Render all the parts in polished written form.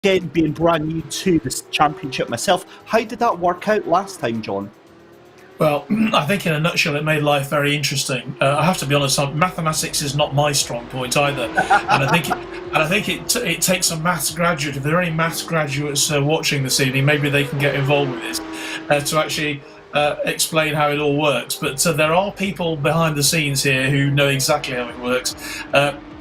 again, being brand new to this championship myself, how did that work out last time, John? Well, I think in a nutshell, it made life very interesting. I have to be honest; mathematics is not my strong point either, and I think it takes a maths graduate. If there are any maths graduates watching this evening, maybe they can get involved with this to actually explain how it all works. But there are people behind the scenes here who know exactly how it works.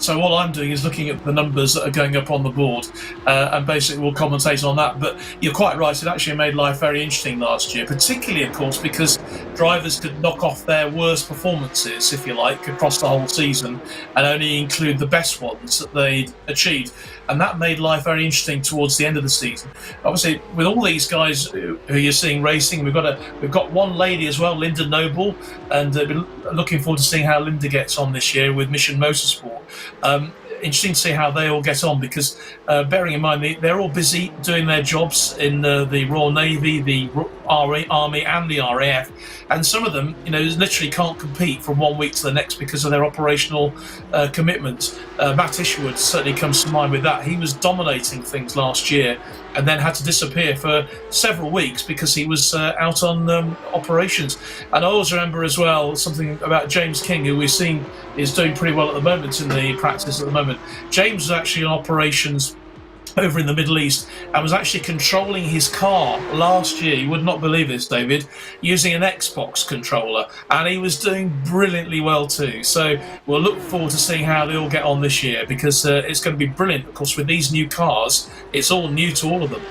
So all I'm doing is looking at the numbers that are going up on the board, and basically we'll commentate on that. But you're quite right, it actually made life very interesting last year, particularly, of course, because drivers could knock off their worst performances, if you like, across the whole season and only include the best ones that they'd achieved. And that made life very interesting towards the end of the season. Obviously, with all these guys who you're seeing racing, we've got one lady as well, Linda Noble, and looking forward to seeing how Linda gets on this year with Mission Motorsport. Interesting to see how they all get on, because bearing in mind they're all busy doing their jobs in the Royal Navy, the Army and the RAF, and some of them, literally can't compete from one week to the next because of their operational commitments. Matt Isherwood certainly comes to mind with that. He was dominating things last year and then had to disappear for several weeks because he was out on operations. And I always remember as well something about James King, who we've seen is doing pretty well at the moment in the practice at the moment. James was actually on operations over in the Middle East and was actually controlling his car last year, you would not believe this, David, using an Xbox controller, and he was doing brilliantly well too. So we'll look forward to seeing how they all get on this year, because it's going to be brilliant. Of course, with these new cars, it's all new to all of them.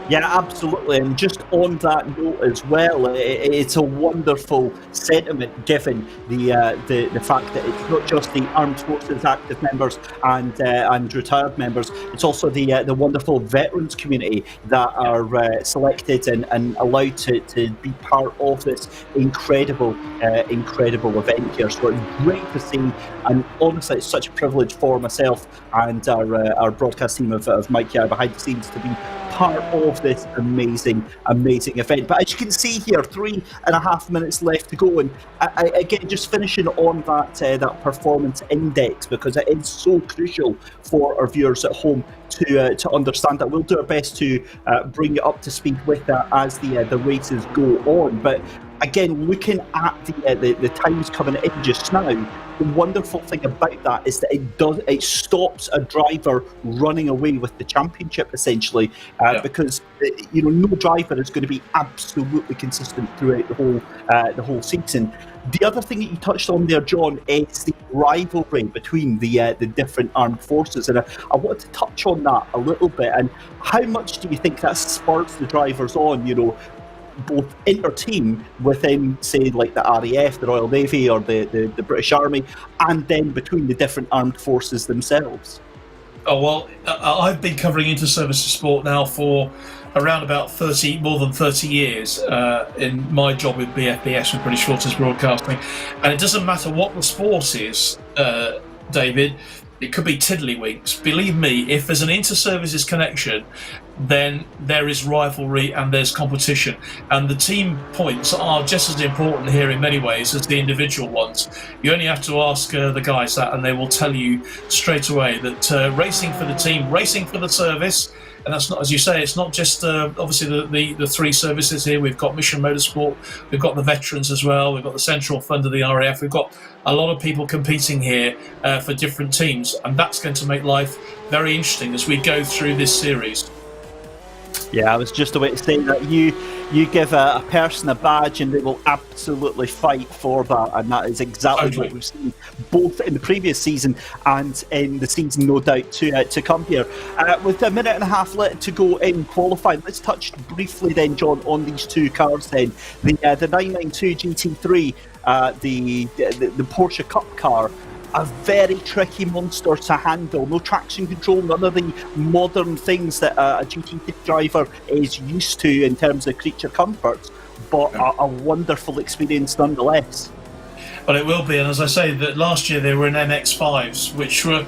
Yeah, absolutely. And just on that note as well, it's a wonderful sentiment given the fact that it's not just the armed forces active members and retired members, it's also the wonderful veterans community that are selected and allowed to be part of this incredible event here. So it's great to see, and honestly it's such a privilege for myself and our broadcast team of Mike Yao behind the scenes to be part of this amazing event. But as you can see here, 3.5 minutes left to go, and again, just finishing on that performance index, because it is so crucial for our viewers at home to understand that. We'll do our best to bring you up to speed with that as the races go on. But again, looking at the times coming in just now, the wonderful thing about that is that it stops a driver running away with the championship, essentially, because no driver is going to be absolutely consistent throughout the whole season. The other thing that you touched on there, John, is the rivalry between the different armed forces, and I want to touch on that a little bit. And how much do you think that spurs the drivers on, both inter-team within, say, like the RAF, the Royal Navy, or the British Army, and then between the different armed forces themselves? Oh, well, I've been covering inter-services sport now for around about more than 30 years in my job with BFBS, with British Forces Broadcasting. And it doesn't matter what the sport is, David, it could be tiddlywinks. Believe me, if there's an inter-services connection, then there is rivalry and there's competition. And the team points are just as important here in many ways as the individual ones. You only have to ask the guys that, and they will tell you straight away that racing for the team, racing for the service, and that's not, as you say, it's not just obviously the three services here. We've got Mission Motorsport, we've got the veterans as well, we've got the Central Fund of the RAF, we've got a lot of people competing here for different teams, and that's going to make life very interesting as we go through this series. Yeah, I was just about to say that you give a person a badge and they will absolutely fight for that, and that is exactly what we've seen both in the previous season and in the season, no doubt, to come here. With a minute and a half left to go in qualifying, let's touch briefly then, John, on these two cars then. The 992 GT3, the Porsche Cup car, a very tricky monster to handle. No traction control, none of the modern things that a GT3 driver is used to in terms of creature comforts, but a wonderful experience nonetheless. Well, it will be, and as I say, that last year they were in MX-5s, which were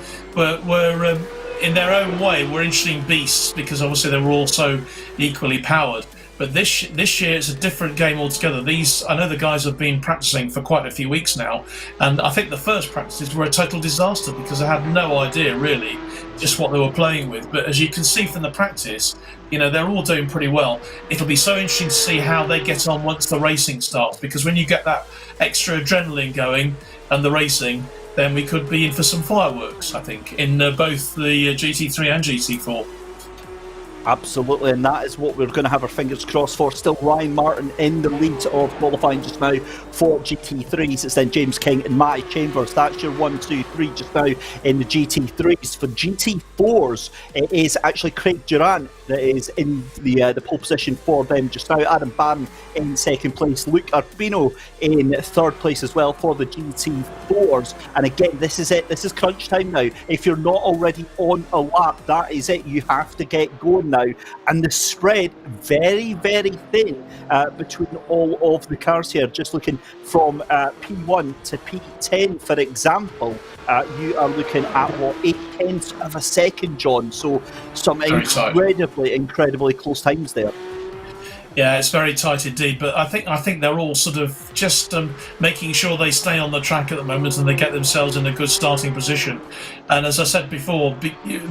in their own way were interesting beasts, because obviously they were also equally powered. But this year it's a different game altogether. I know the guys have been practicing for quite a few weeks now, and I think the first practices were a total disaster because I had no idea really just what they were playing with. But as you can see from the practice, they're all doing pretty well. It'll be so interesting to see how they get on once the racing starts, because when you get that extra adrenaline going and the racing, then we could be in for some fireworks, I think, in both the GT3 and GT4. Absolutely, and that is what we're going to have our fingers crossed for. Still Ryan Martin in the lead of qualifying just now for GT3s. It's then James King and Matty Chambers. That's your 1, 2, 3 just now in the GT3s. For GT4s, it is actually Craig Durant that is in the pole position for them just now. Adam Barron in second place. Luke Urbino in third place as well for the GT4s. And again, this is it. This is crunch time now. If you're not already on a lap, that is it. You have to get going now, and the spread very, very thin between all of the cars here. Just looking from P1 to P10, for example, you are looking at 8/10 of a second, John. So some incredibly close times there. Yeah, it's very tight indeed, but I think they're all sort of just making sure they stay on the track at the moment and they get themselves in a good starting position. And as I said before,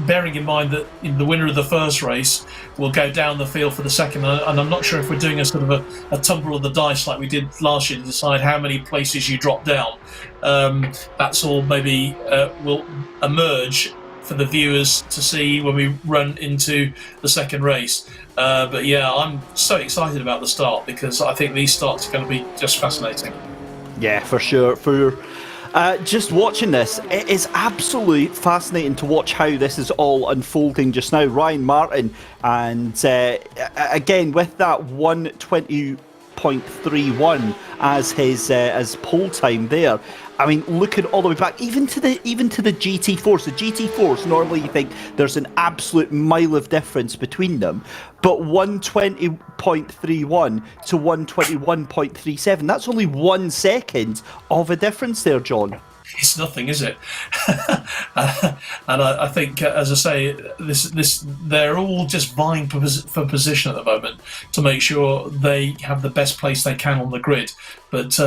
bearing in mind that the winner of the first race will go down the field for the second, and I'm not sure if we're doing a sort of a tumble of the dice like we did last year to decide how many places you drop down. That's all maybe will emerge for the viewers to see when we run into the second race. But yeah, I'm so excited about the start because I think these starts are going to be just fascinating. Yeah, for sure. For just watching this, it is absolutely fascinating to watch how this is all unfolding just now. Ryan Martin, and again with that 1:20.31 as his as pole time there. I mean, looking all the way back, even to the GT4s. The GT4s, normally you think there's an absolute mile of difference between them, but 1:20.31 to 1:21.37, that's only 1 second of a difference there, John. It's nothing, is it? And I think, as I say, they're all just vying for position at the moment to make sure they have the best place they can on the grid. But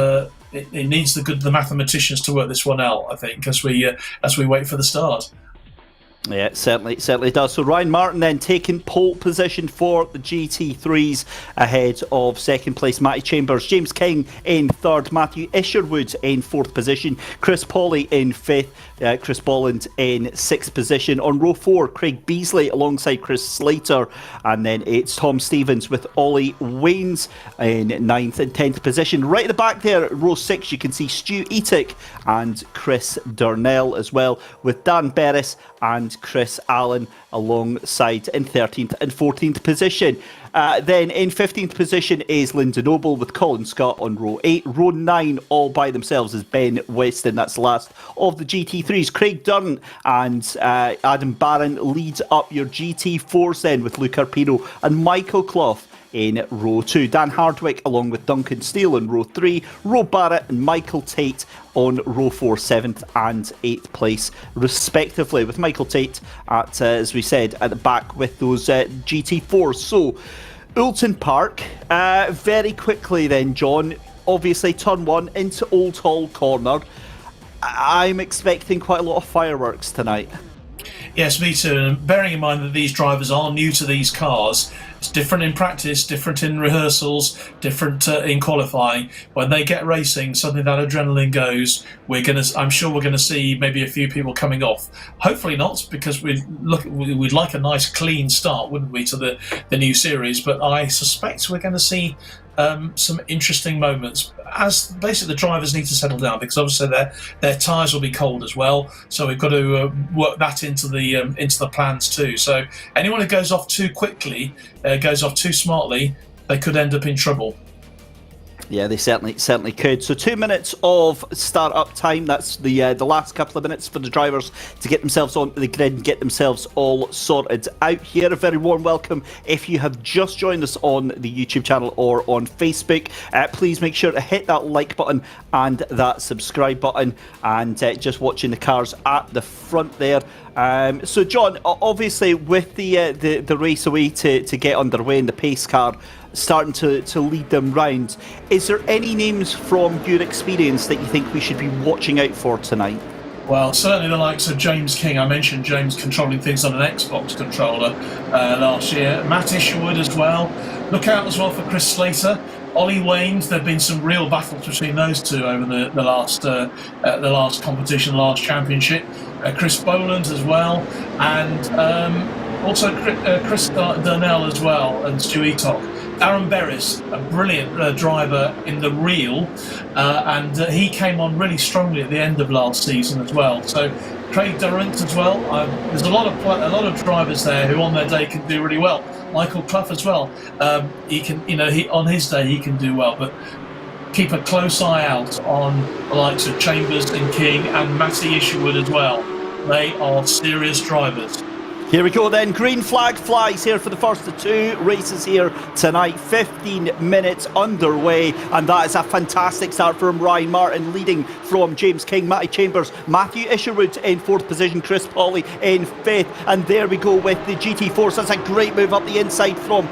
it needs the mathematicians to work this one out, I think, as we wait for the start. Yeah, it certainly does. So Ryan Martin then taking pole position for the GT3s ahead of second place Matty Chambers. James King in third, Matthew Isherwood in fourth position, Chris Pawley in fifth, Chris Bolland in sixth position. On row 4, Craig Beasley alongside Chris Slater, and then it's Tom Stevens with Ollie Waynes in 9th and 10th position. Right at the back there, row 6, you can see Stu Etick and Chris Darnell as well, with Dan Berris and Chris Allen alongside in 13th and 14th position. Then in 15th position is Lyndon Noble with Colin Scott on row 8. Row 9 all by themselves is Ben Weston. That's the last of the GT3s. Craig Durant and Adam Barron leads up your GT4s then, with Luke Arpino and Michael Clough in row 2. Dan Hardwick along with Duncan Steele in row 3. Rob Barrett and Michael Tate on row 4, 7th and 8th place respectively, with Michael Tate at, as we said, at the back with those GT4s. So Oulton Park, very quickly then, John, obviously turn 1 into Old Hall Corner. I'm expecting quite a lot of fireworks tonight. Yes, me too. And bearing in mind that these drivers are new to these cars, it's different in practice, different in rehearsals, different in qualifying. When they get racing, suddenly that adrenaline goes. I'm sure we're gonna see maybe a few people coming off. Hopefully not, because we'd like a nice clean start, wouldn't we, to the new series? But I suspect we're going to see some interesting moments, as basically the drivers need to settle down, because obviously their tyres will be cold as well, so we've got to work that into the plans too. So anyone who goes off too quickly, goes off too smartly, they could end up in trouble. Yeah, they certainly could. So 2 minutes of start-up time. That's the last couple of minutes for the drivers to get themselves onto the grid and get themselves all sorted out here. A very warm welcome if you have just joined us on the YouTube channel or on Facebook. Please make sure to hit that like button and that subscribe button, and just watching the cars at the front there. So John, obviously with the race away to get underway in the pace car, starting to lead them round. Is there any names from your experience that you think we should be watching out for tonight? Well, certainly the likes of James King. I mentioned James controlling things on an Xbox controller last year. Matt Isherwood as well. Look out as well for Chris Slater. Ollie Waynes. There have been some real battles between those two over the last competition, last championship. Chris Boland as well, and also Chris Darnell as well, and Stu Eatock. Darren Berris, a brilliant driver in the real, and he came on really strongly at the end of last season as well. So Craig Durrant as well. There's a lot of drivers there who on their day can do really well. Michael Clough as well. He can, on his day he can do well, but keep a close eye out on the likes of Chambers and King and Matty Isherwood as well. They are serious drivers. Here we go then, green flag flies here for the first of two races here tonight. 15 minutes underway, and that is a fantastic start from Ryan Martin, leading from James King, Matty Chambers, Matthew Isherwood in fourth position, Chris Pauly in fifth, and there we go with the GT4. That's a great move up the inside from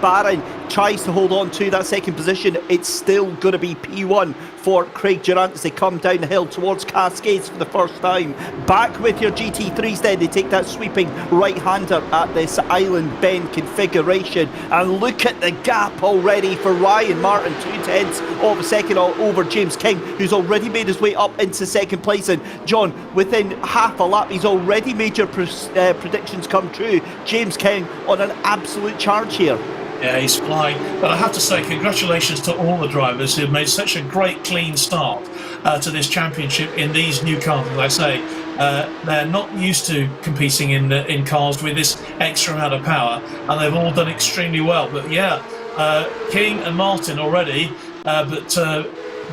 Barron. Tries to hold on to that second position. It's still going to be P1 for Craig Durant as they come down the hill towards Cascades for the first time. Back with your GT3s then, they take that sweeping right-hander at this island bend configuration, and look at the gap already for Ryan Martin, 2/10 of a second over James King, who's already made his way up into second place. And John, within half a lap, he's already made your predictions come true. James King on an absolute charge here. Yeah, he's flying. But I have to say, congratulations to all the drivers who've made such a great, clean start to this championship in these new cars. As I say, they're not used to competing in cars with this extra amount of power, and they've all done extremely well. But yeah, King and Martin already, but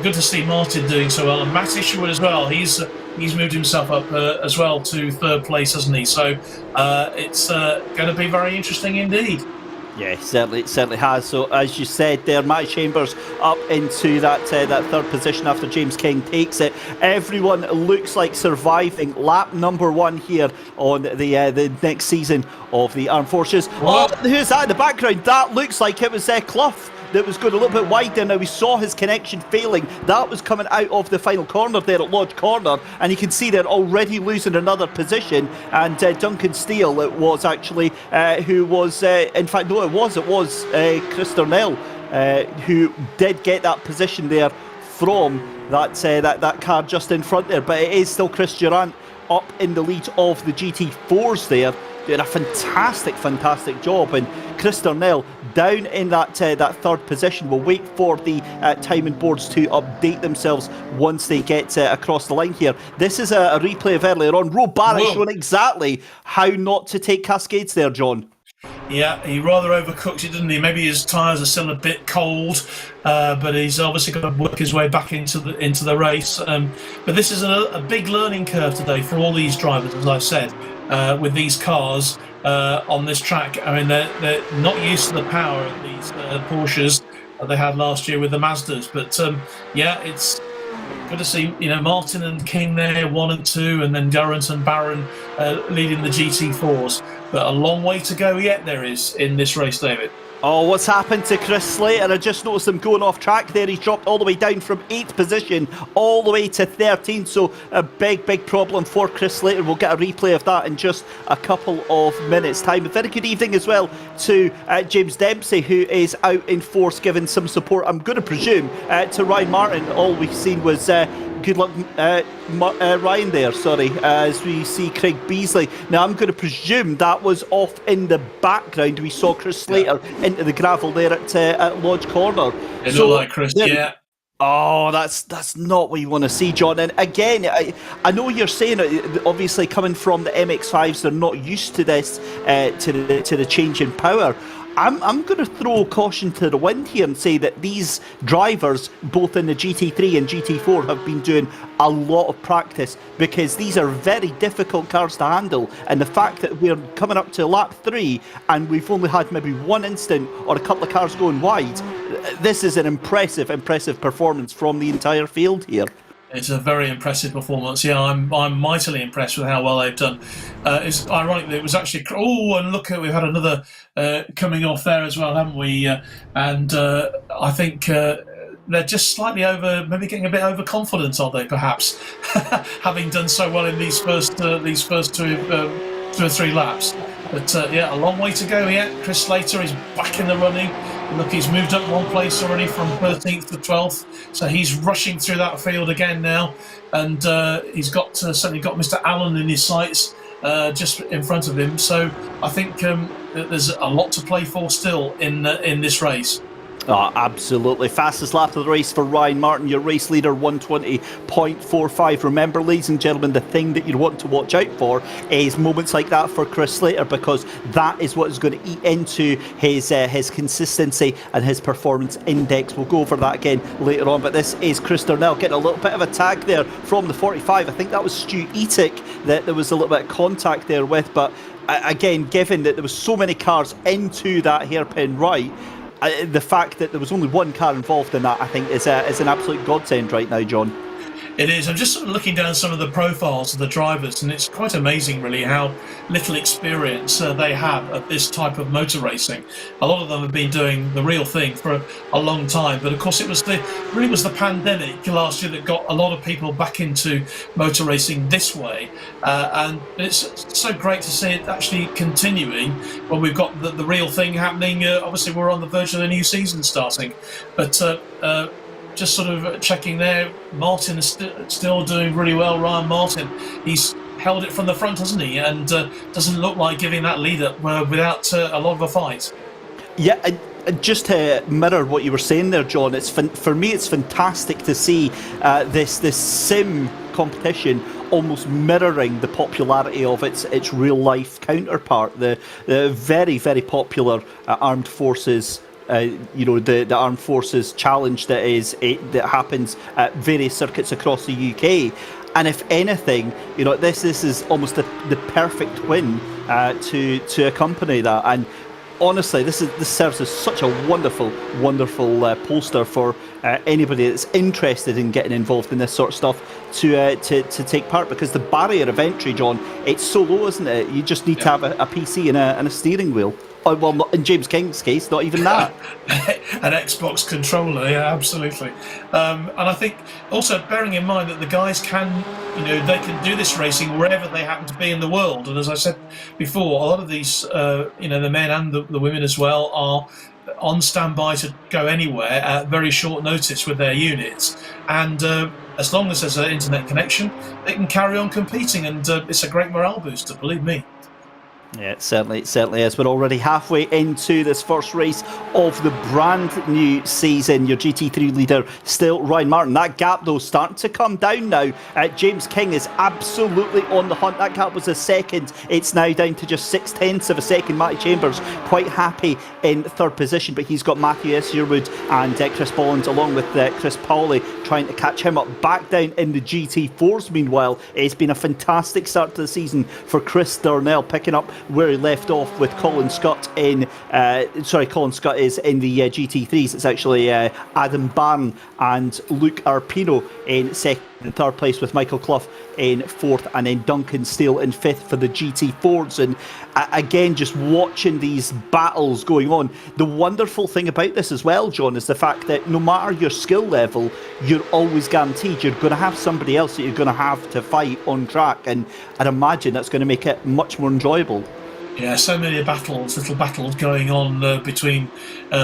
good to see Martin doing so well, and Matt Isherwood as well. He's moved himself up as well to third place, hasn't he? So it's going to be very interesting indeed. Yeah, it certainly has. So as you said there, Matty Chambers up into that third position after James King takes it. Everyone looks like surviving lap number one here on the next season of the Armed Forces. Oh, who's that in the background? That looks like it was Clough that was going a little bit wide there. Now we saw his connection failing. That was coming out of the final corner there at Lodge Corner, and you can see they're already losing another position. And Duncan Steele, it was actually who was in fact no, it was Chris Darnell who did get that position there from that car just in front there. But it is still Chris Durant up in the lead of the GT4s there, doing a fantastic job. And Chris Darnell down in that third position. We'll wait for the timing boards to update themselves once they get across the line here. This is a replay of earlier on. Roe Barrett showing exactly how not to take Cascades there, John. Yeah, he rather overcooked it, didn't he? Maybe his tyres are still a bit cold, but he's obviously got to work his way back into the race. But this is a big learning curve today for all these drivers, as I said, with these cars on this track. I mean, they're not used to the power of these Porsches that they had last year with the Mazdas. But yeah, it's good to see, Martin and King there, 1 and 2, and then Durrant and Barron leading the GT4s. But a long way to go yet there is in this race, David. Oh, what's happened to Chris Slater? I just noticed him going off track there. He's dropped all the way down from 8th position all the way to 13th. So a big problem for Chris Slater. We'll get a replay of that in just a couple of minutes' time. A very good evening as well to James Dempsey, who is out in force giving some support, I'm going to presume, to Ryan Martin. All we've seen was good luck Ryan there, as we see Craig Beasley. Now I'm going to presume that was off in the background. We saw Chris Slater into the gravel there at Lodge Corner. It looked like Chris, yeah. Oh, that's not what you want to see, John. And again, I know you're saying, obviously coming from the MX-5s, they're not used to this, to the change in power. I'm going to throw caution to the wind here and say that these drivers, both in the GT3 and GT4, have been doing a lot of practice, because these are very difficult cars to handle. And the fact that we're coming up to lap 3 and we've only had maybe one incident or a couple of cars going wide, this is an impressive performance from the entire field here. It's a very impressive performance. Yeah, I'm mightily impressed with how well they've done. It's ironic that it was actually and look at we've had another coming off there as well, haven't we? And I think they're just slightly maybe getting a bit overconfident, are they? Perhaps having done so well in these first two or three laps. But yeah, a long way to go yet. Chris Slater is back in the running. Look, he's moved up one place already from 13th to 12th, so he's rushing through that field again now, and he's got certainly got Mr. Allen in his sights just in front of him. So I think there's a lot to play for still in this race. Oh, absolutely. Fastest lap of the race for Ryan Martin, your race leader, 1:20.45. Remember, ladies and gentlemen, the thing that you want to watch out for is moments like that for Chris Slater, because that is what is going to eat into his consistency and his performance index. We'll go over that again later on, but this is Chris Darnell getting a little bit of a tag there from the 45. I think that was Stu Etic that there was a little bit of contact there with, but again, given that there was so many cars into that hairpin right, the fact that there was only one car involved in that, I think, is an absolute godsend right now, John. It is. I'm just sort of looking down some of the profiles of the drivers, and it's quite amazing, really, how little experience they have at this type of motor racing. A lot of them have been doing the real thing for a long time, but of course it was the pandemic last year that got a lot of people back into motor racing this way, and it's so great to see it actually continuing when we've got the real thing happening. Obviously, we're on the verge of the new season starting, but just sort of checking there, Martin is still doing really well. Ryan Martin, he's held it from the front, hasn't he? And doesn't look like giving that lead up without a lot of a fight. Yeah, just to mirror what you were saying there, John, for me it's fantastic to see this sim competition almost mirroring the popularity of its real life counterpart, the very, very popular Armed Forces. The Armed Forces Challenge that happens at various circuits across the UK, and if anything, this is almost the perfect win to accompany that. And honestly, this serves as such a wonderful poster for anybody that's interested in getting involved in this sort of stuff to take part, because the barrier of entry, John, it's so low, isn't it? You just need to have a PC and a steering wheel. Oh, well, in James King's case, not even that. An Xbox controller, yeah, absolutely. And I think also bearing in mind that the guys can do this racing wherever they happen to be in the world. And as I said before, a lot of these, the men and the women as well are on standby to go anywhere at very short notice with their units. And as long as there's an internet connection, they can carry on competing. And it's a great morale booster, believe me. Yeah, it certainly is. We're already halfway into this first race of the brand new season. Your GT3 leader still Ryan Martin. That gap, though, starting to come down now. James King is absolutely on the hunt. That gap was a second. It's now down to just 0.6 of a second. Matty Chambers quite happy in third position, but he's got Matthew Esierwood and Chris Bollins along with Chris Powley trying to catch him up. Back down in the GT4s, meanwhile, it's been a fantastic start to the season for Chris Darnell, picking up where he left off with Colin Scott Colin Scott is in the GT3s. It's actually Adam Barn and Luke Arpino in second and third place, with Michael Clough in fourth, and then Duncan Steele in fifth for the GT4s. And again, just watching these battles going on, the wonderful thing about this as well, John, is the fact that no matter your skill level, you're always guaranteed you're going to have somebody else that you're going to have to fight on track, and I'd imagine that's going to make it much more enjoyable. Yeah, so many little battles going on between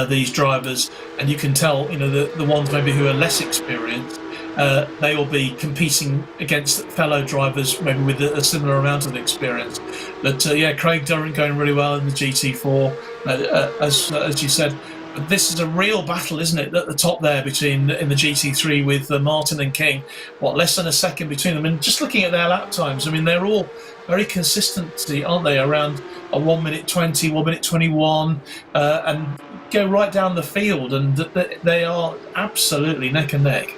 these drivers, and you can tell, the ones maybe who are less experienced, they will be competing against fellow drivers maybe with a similar amount of experience. But Craig Durrant going really well in the GT4, as you said. But this is a real battle, isn't it, at the top there in the GT3 with Martin and King. Less than a second between them. And just looking at their lap times, I mean, they're all very consistent, aren't they? Around a 1:20, 1:21, and go right down the field, and they are absolutely neck and neck.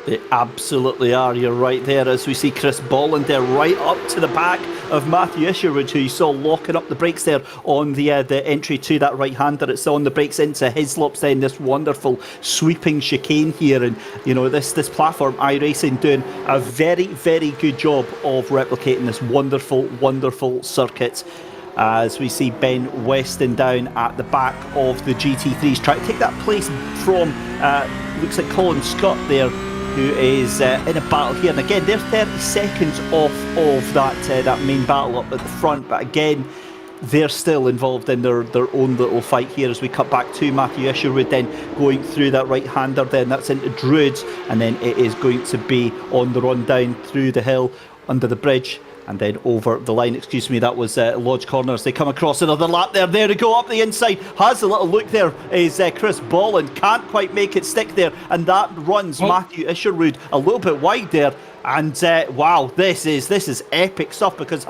They absolutely are. You're right there, as we see Chris Bolland there right up to the back of Matthew Isherwood, who you saw locking up the brakes there on the entry to that right-hander. It's on the brakes into Hislop's then, this wonderful sweeping chicane here. And, you know, this platform, iRacing, doing a very, very good job of replicating this wonderful, wonderful circuit. As we see Ben Weston down at the back of the GT3s, trying to take that place from, looks like Colin Scott there, who is in a battle here. And again, they're 30 seconds off of that main battle up at the front. But again, they're still involved in their own little fight here as we cut back to Matthew Isherwood then going through that right-hander. Then that's into Druids. And then it is going to be on the run down through the hill under the bridge. And then over the line, excuse me, that was Lodge Corners. They come across another lap there. There to go up the inside. Has a little look there is Chris Bolland. Can't quite make it stick there. And that runs Matthew Isherwood a little bit wide there. And wow, this is epic stuff, because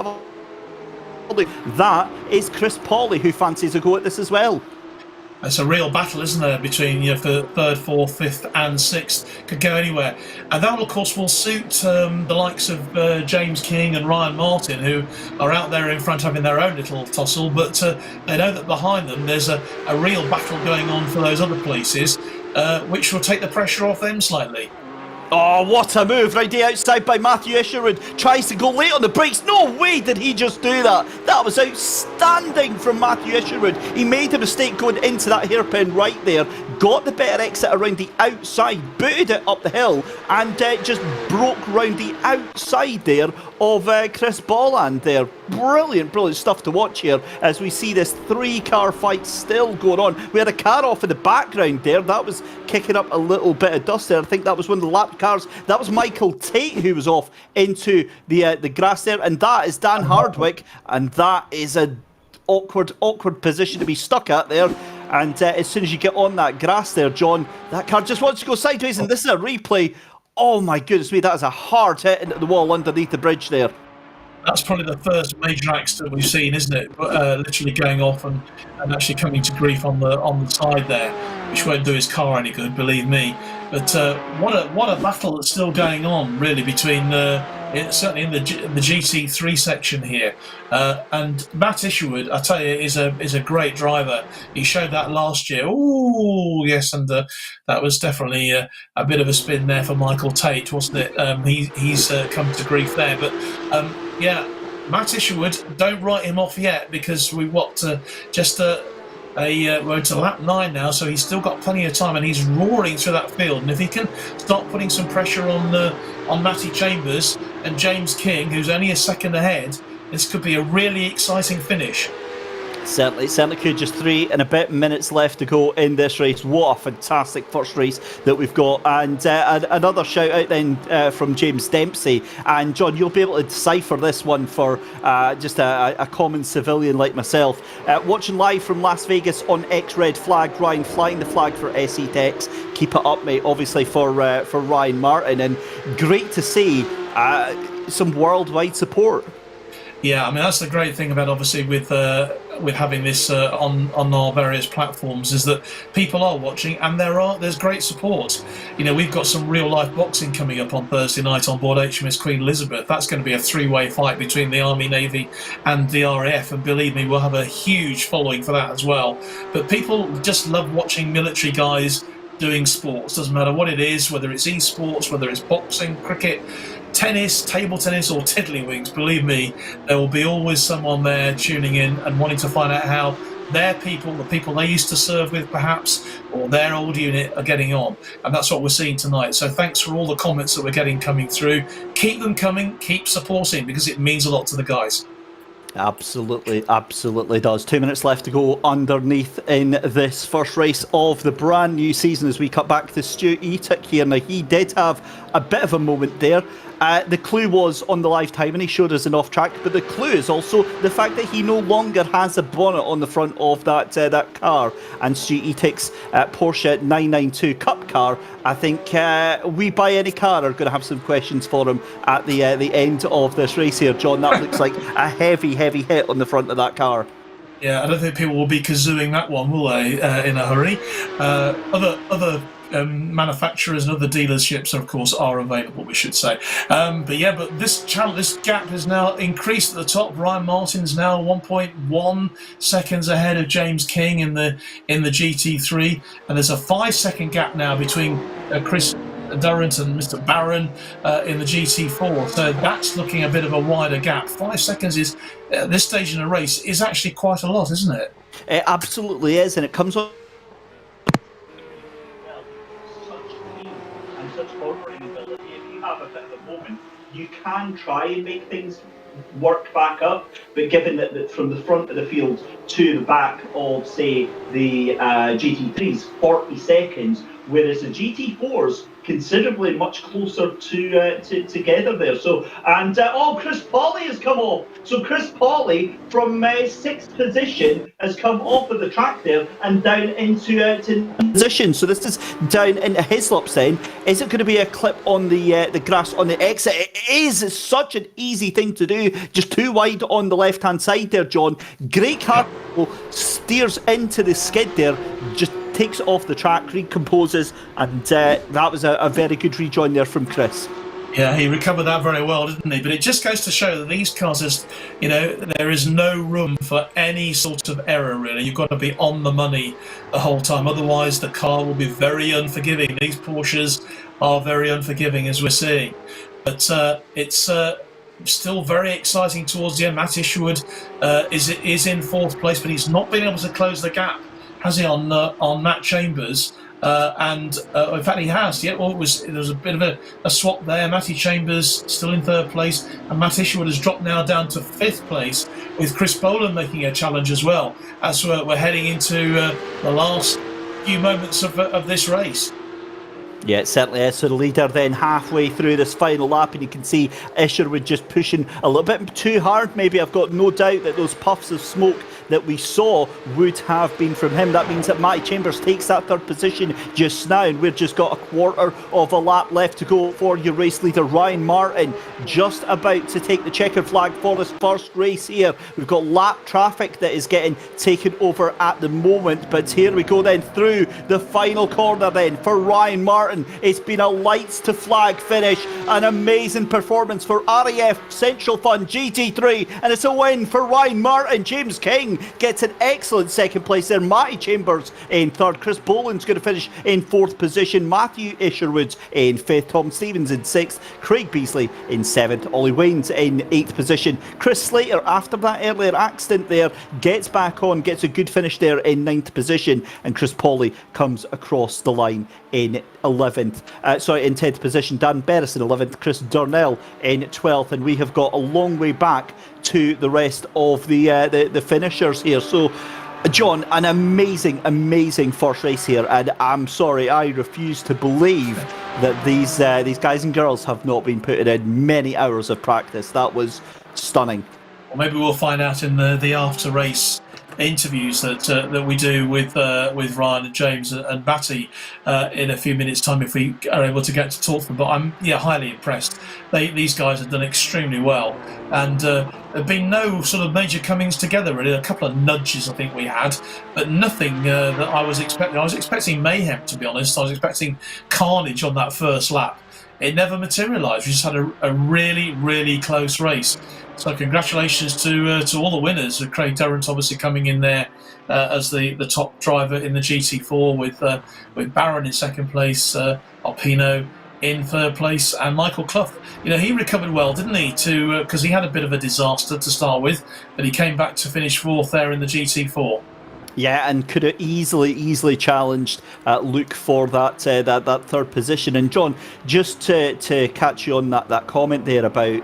that is Chris Pawley, who fancies a go at this as well. It's a real battle, isn't there, between third, fourth, fifth and sixth. Could go anywhere. And that, of course, will suit the likes of James King and Ryan Martin, who are out there in front having their own little tussle, but they know that behind them there's a real battle going on for those other places, which will take the pressure off them slightly. Oh, what a move, right there outside by Matthew Isherwood. Tries to go late on the brakes. No way did he just do that. That was outstanding from Matthew Isherwood. He made a mistake going into that hairpin right there. Got the better exit around the outside. Booted it up the hill. And just broke round the outside there of Chris Bolland there. Brilliant, brilliant stuff to watch here as we see this 3-car fight still going on. We had a car off in the background there. That was kicking up a little bit of dust there. I think that was one of the lap cars. That was Michael Tate who was off into the grass there, and that is Dan Hardwick, and that is a awkward position to be stuck at there. And as soon as you get on that grass there, John, that car just wants to go sideways, and this is a replay. Oh my goodness me, that is a hard hit into the wall underneath the bridge there. That's probably the first major accident we've seen, isn't it? Literally going off and actually coming to grief on the side there, which won't do his car any good, believe me. But what a battle that's still going on, really, between certainly in the GT3 section here. And Matt Isherwood, I tell you, is a great driver. He showed that last year. Oh yes, and that was definitely a bit of a spin there for Michael Tate, wasn't it? He's come to grief there, but. Yeah, Matt Isherwood, don't write him off yet, because we're to lap 9 now, so he's still got plenty of time, and he's roaring through that field. And if he can start putting some pressure on Matty Chambers and James King, who's only a second ahead, this could be a really exciting finish. Certainly could. Just 3 and a bit minutes left to go in this race. What a fantastic first race that we've got. And another shout out then from James Dempsey. And John, you'll be able to decipher this one for just a common civilian like myself. Watching live from Las Vegas on X-Red Flag, Ryan flying the flag for SE Tex. Keep it up, mate, obviously for Ryan Martin. And great to see some worldwide support. Yeah, I mean, that's the great thing about, obviously, with having this on our various platforms, is that people are watching, and there's great support. You know, we've got some real life boxing coming up on Thursday night on board HMS Queen Elizabeth. That's going to be a 3-way fight between the Army, Navy and the RAF, and believe me, we'll have a huge following for that as well. But people just love watching military guys doing sports. Doesn't matter what it is, whether it's esports, whether it's boxing, cricket, tennis, table tennis or tiddlywinks. Believe me, there will be always someone there tuning in and wanting to find out how their people, the people they used to serve with perhaps, or their old unit are getting on. And that's what we're seeing tonight. So thanks for all the comments that we're getting coming through. Keep them coming, keep supporting, because it means a lot to the guys. Absolutely does. 2 minutes left to go underneath in this first race of the brand new season as we cut back to Stu Etick here. Now, he did have a bit of a moment there. The clue was on the live time and he showed us an off track, but the clue is also the fact that he no longer has a bonnet on the front of that car. And Stu Etick's Porsche 992 Cup car, I think we buy any car are going to have some questions for him at the end of this race here. John, that looks like a heavy hit on the front of that car. Yeah, I don't think people will be kazooing that one, will they, in a hurry? Other manufacturers and other dealerships, of course, are available, we should say. But this gap has now increased at the top. Ryan Martin's now 1.1 seconds ahead of James King in the GT3, and there's a 5-second gap now between Chris Durrant and Mr. Barron in the GT4, so that's looking a bit of a wider gap. 5 seconds is, at this stage in a race, is actually quite a lot, isn't it? It absolutely is, and it comes on and such forwarding ability. If you have a bit of a moment, you can try and make things work back up, but given that from the front of the field to the back of, say, the GT3s, 40 seconds, whereas the GT4s considerably much closer to together there. So, and Chris Pauly has come off. So Chris Pauly from 6th position has come off of the track there and down into position. So this is down into Hislop's then. Is it going to be a clip on the grass on the exit? It is. It's such an easy thing to do. Just too wide on the left-hand side there, John. Great car steers into the skid there, just takes it off the track, recomposes, and that was a very good rejoin there from Chris. Yeah, he recovered that very well, didn't he? But it just goes to show that these cars, there is no room for any sort of error, really. You've got to be on the money the whole time. Otherwise, the car will be very unforgiving. These Porsches are very unforgiving, as we're seeing. But it's still very exciting towards the end. Matt Isherwood is in 4th place, but he's not been able to close the gap, has he, on Matt Chambers? In fact, he has. Yeah, well, there was a bit of a swap there. Matty Chambers still in 3rd place, and Matt Isherwood has dropped now down to 5th place, with Chris Boland making a challenge as well, as we're heading into the last few moments of this race. Yeah, it certainly is. So the leader then halfway through this final lap, and you can see Isherwood just pushing a little bit too hard. Maybe I've got no doubt that those puffs of smoke that we saw would have been from him. That means that Matty Chambers takes that 3rd position just now, and we've just got a quarter of a lap left to go for your race leader, Ryan Martin, just about to take the checkered flag for this first race here. We've got lap traffic that is getting taken over at the moment, but here we go then through the final corner then for Ryan Martin. It's been a lights to flag finish, an amazing performance for RAF Central Fund GT3, and it's a win for Ryan Martin. James King gets an excellent 2nd place there. Matty Chambers in 3rd. Chris Boland's going to finish in 4th position. Matthew Isherwood in 5th. Tom Stevens in 6th. Craig Beasley in 7th. Ollie Waynes in 8th position. Chris Slater, after that earlier accident there, gets back on, gets a good finish there in 9th position, and Chris Pauly comes across the line in 11th. In 10th position. Dan Berris in 11th. Chris Darnell in 12th, and we have got a long way back to the rest of the finishers here. So, John, an amazing first race here, and I'm sorry, I refuse to believe that these guys and girls have not been putting in many hours of practice. That was stunning. Well, maybe we'll find out in the after race interviews that we do with Ryan and James and Matty in a few minutes' time, if we are able to get to talk to them. But I'm highly impressed. These guys have done extremely well, and there have been no sort of major comings together really. A couple of nudges I think we had, but nothing that I was expecting. I was expecting mayhem, to be honest. I was expecting carnage on that first lap. It never materialised. We just had a really close race. So congratulations to all the winners. Craig Durrant obviously coming in there as the top driver in the GT4, with Barron in 2nd place, Alpino in 3rd place, and Michael Clough. He recovered well, didn't he? Because he had a bit of a disaster to start with, but he came back to finish 4th there in the GT4. Yeah, and could have easily challenged Luke for that 3rd position. And John, just to catch you on that comment there about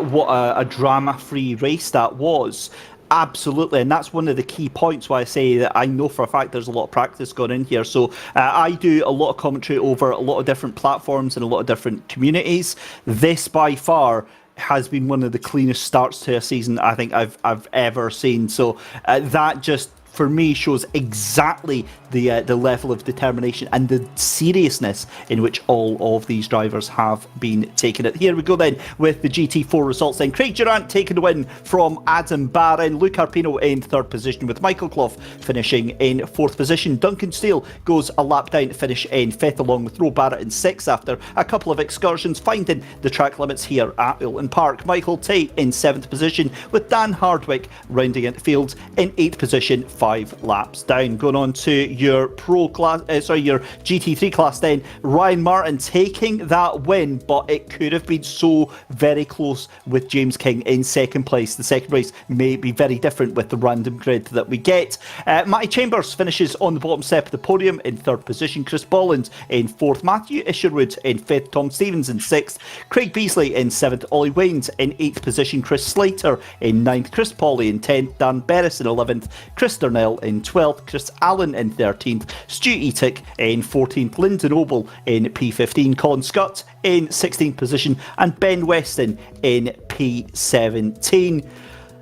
what a drama-free race that was. Absolutely, and that's one of the key points why I say that I know for a fact there's a lot of practice gone in here. So I do a lot of commentary over a lot of different platforms and a lot of different communities. This by far has been one of the cleanest starts to a season I think I've ever seen. So that just for me shows exactly the level of determination and the seriousness in which all of these drivers have been taking it. Here we go then with the GT4 results then. Craig Durant taking the win from Adam Barron. Luke Arpino in third position, with Michael Clough finishing in fourth position. Duncan Steele goes a lap down to finish in fifth, along with Roe Barrett in sixth after a couple of excursions finding the track limits here at Oulton Park. Michael Tate in seventh position, with Dan Hardwick rounding out the field in eighth position, 5 laps down. Going on to your your GT3 class then, Ryan Martin taking that win, but it could have been so very close with James King in second place. The second race may be very different with the random grid that we get. Matty Chambers finishes on the bottom step of the podium in third position. Chris Bolland in fourth. Matthew Isherwood in fifth. Tom Stevens in sixth. Craig Beasley in seventh. Ollie Waynes in eighth position. Chris Slater in ninth. Chris Pawley in 10th. Dan Berris in 11th. Chris Darnell in 12th. Chris Allen in 13th. Stu Etick in 14th. Lyndon Oble in P15. Colin Scott in 16th position. And Ben Weston in P17.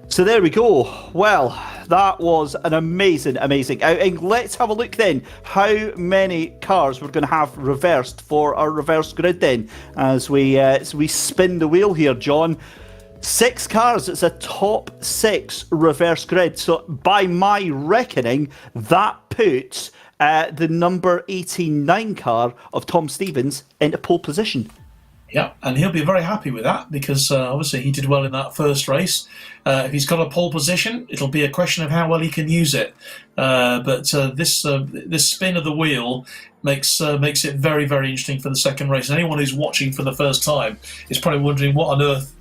So there we go. Well, that was an amazing outing. Let's have a look then how many cars we're going to have reversed for our reverse grid then as we spin the wheel here, John. 6 cars. It's a top 6 reverse grid. So by my reckoning, that puts the number 89 car of Tom Stevens into pole position. Yeah, and he'll be very happy with that because obviously he did well in that first race. If he's got a pole position, it'll be a question of how well he can use it. But this spin of the wheel makes it very, very interesting for the second race. And anyone who's watching for the first time is probably wondering what on earth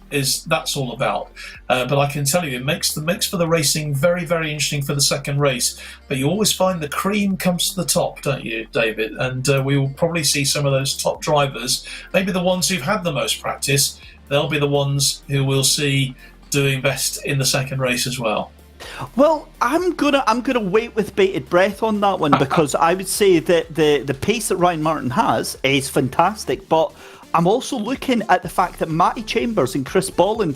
that's all about. But I can tell you, it makes for the racing very, very interesting for the second race. But you always find the cream comes to the top, don't you, David? And we will probably see some of those top drivers, maybe the ones who've had the most practice. They'll be the ones who we'll see doing best in the second race as well. Well, I'm gonna wait with bated breath on that one because I would say that the pace that Ryan Martin has is fantastic, but I'm also looking at the fact that Matty Chambers and Chris Bolland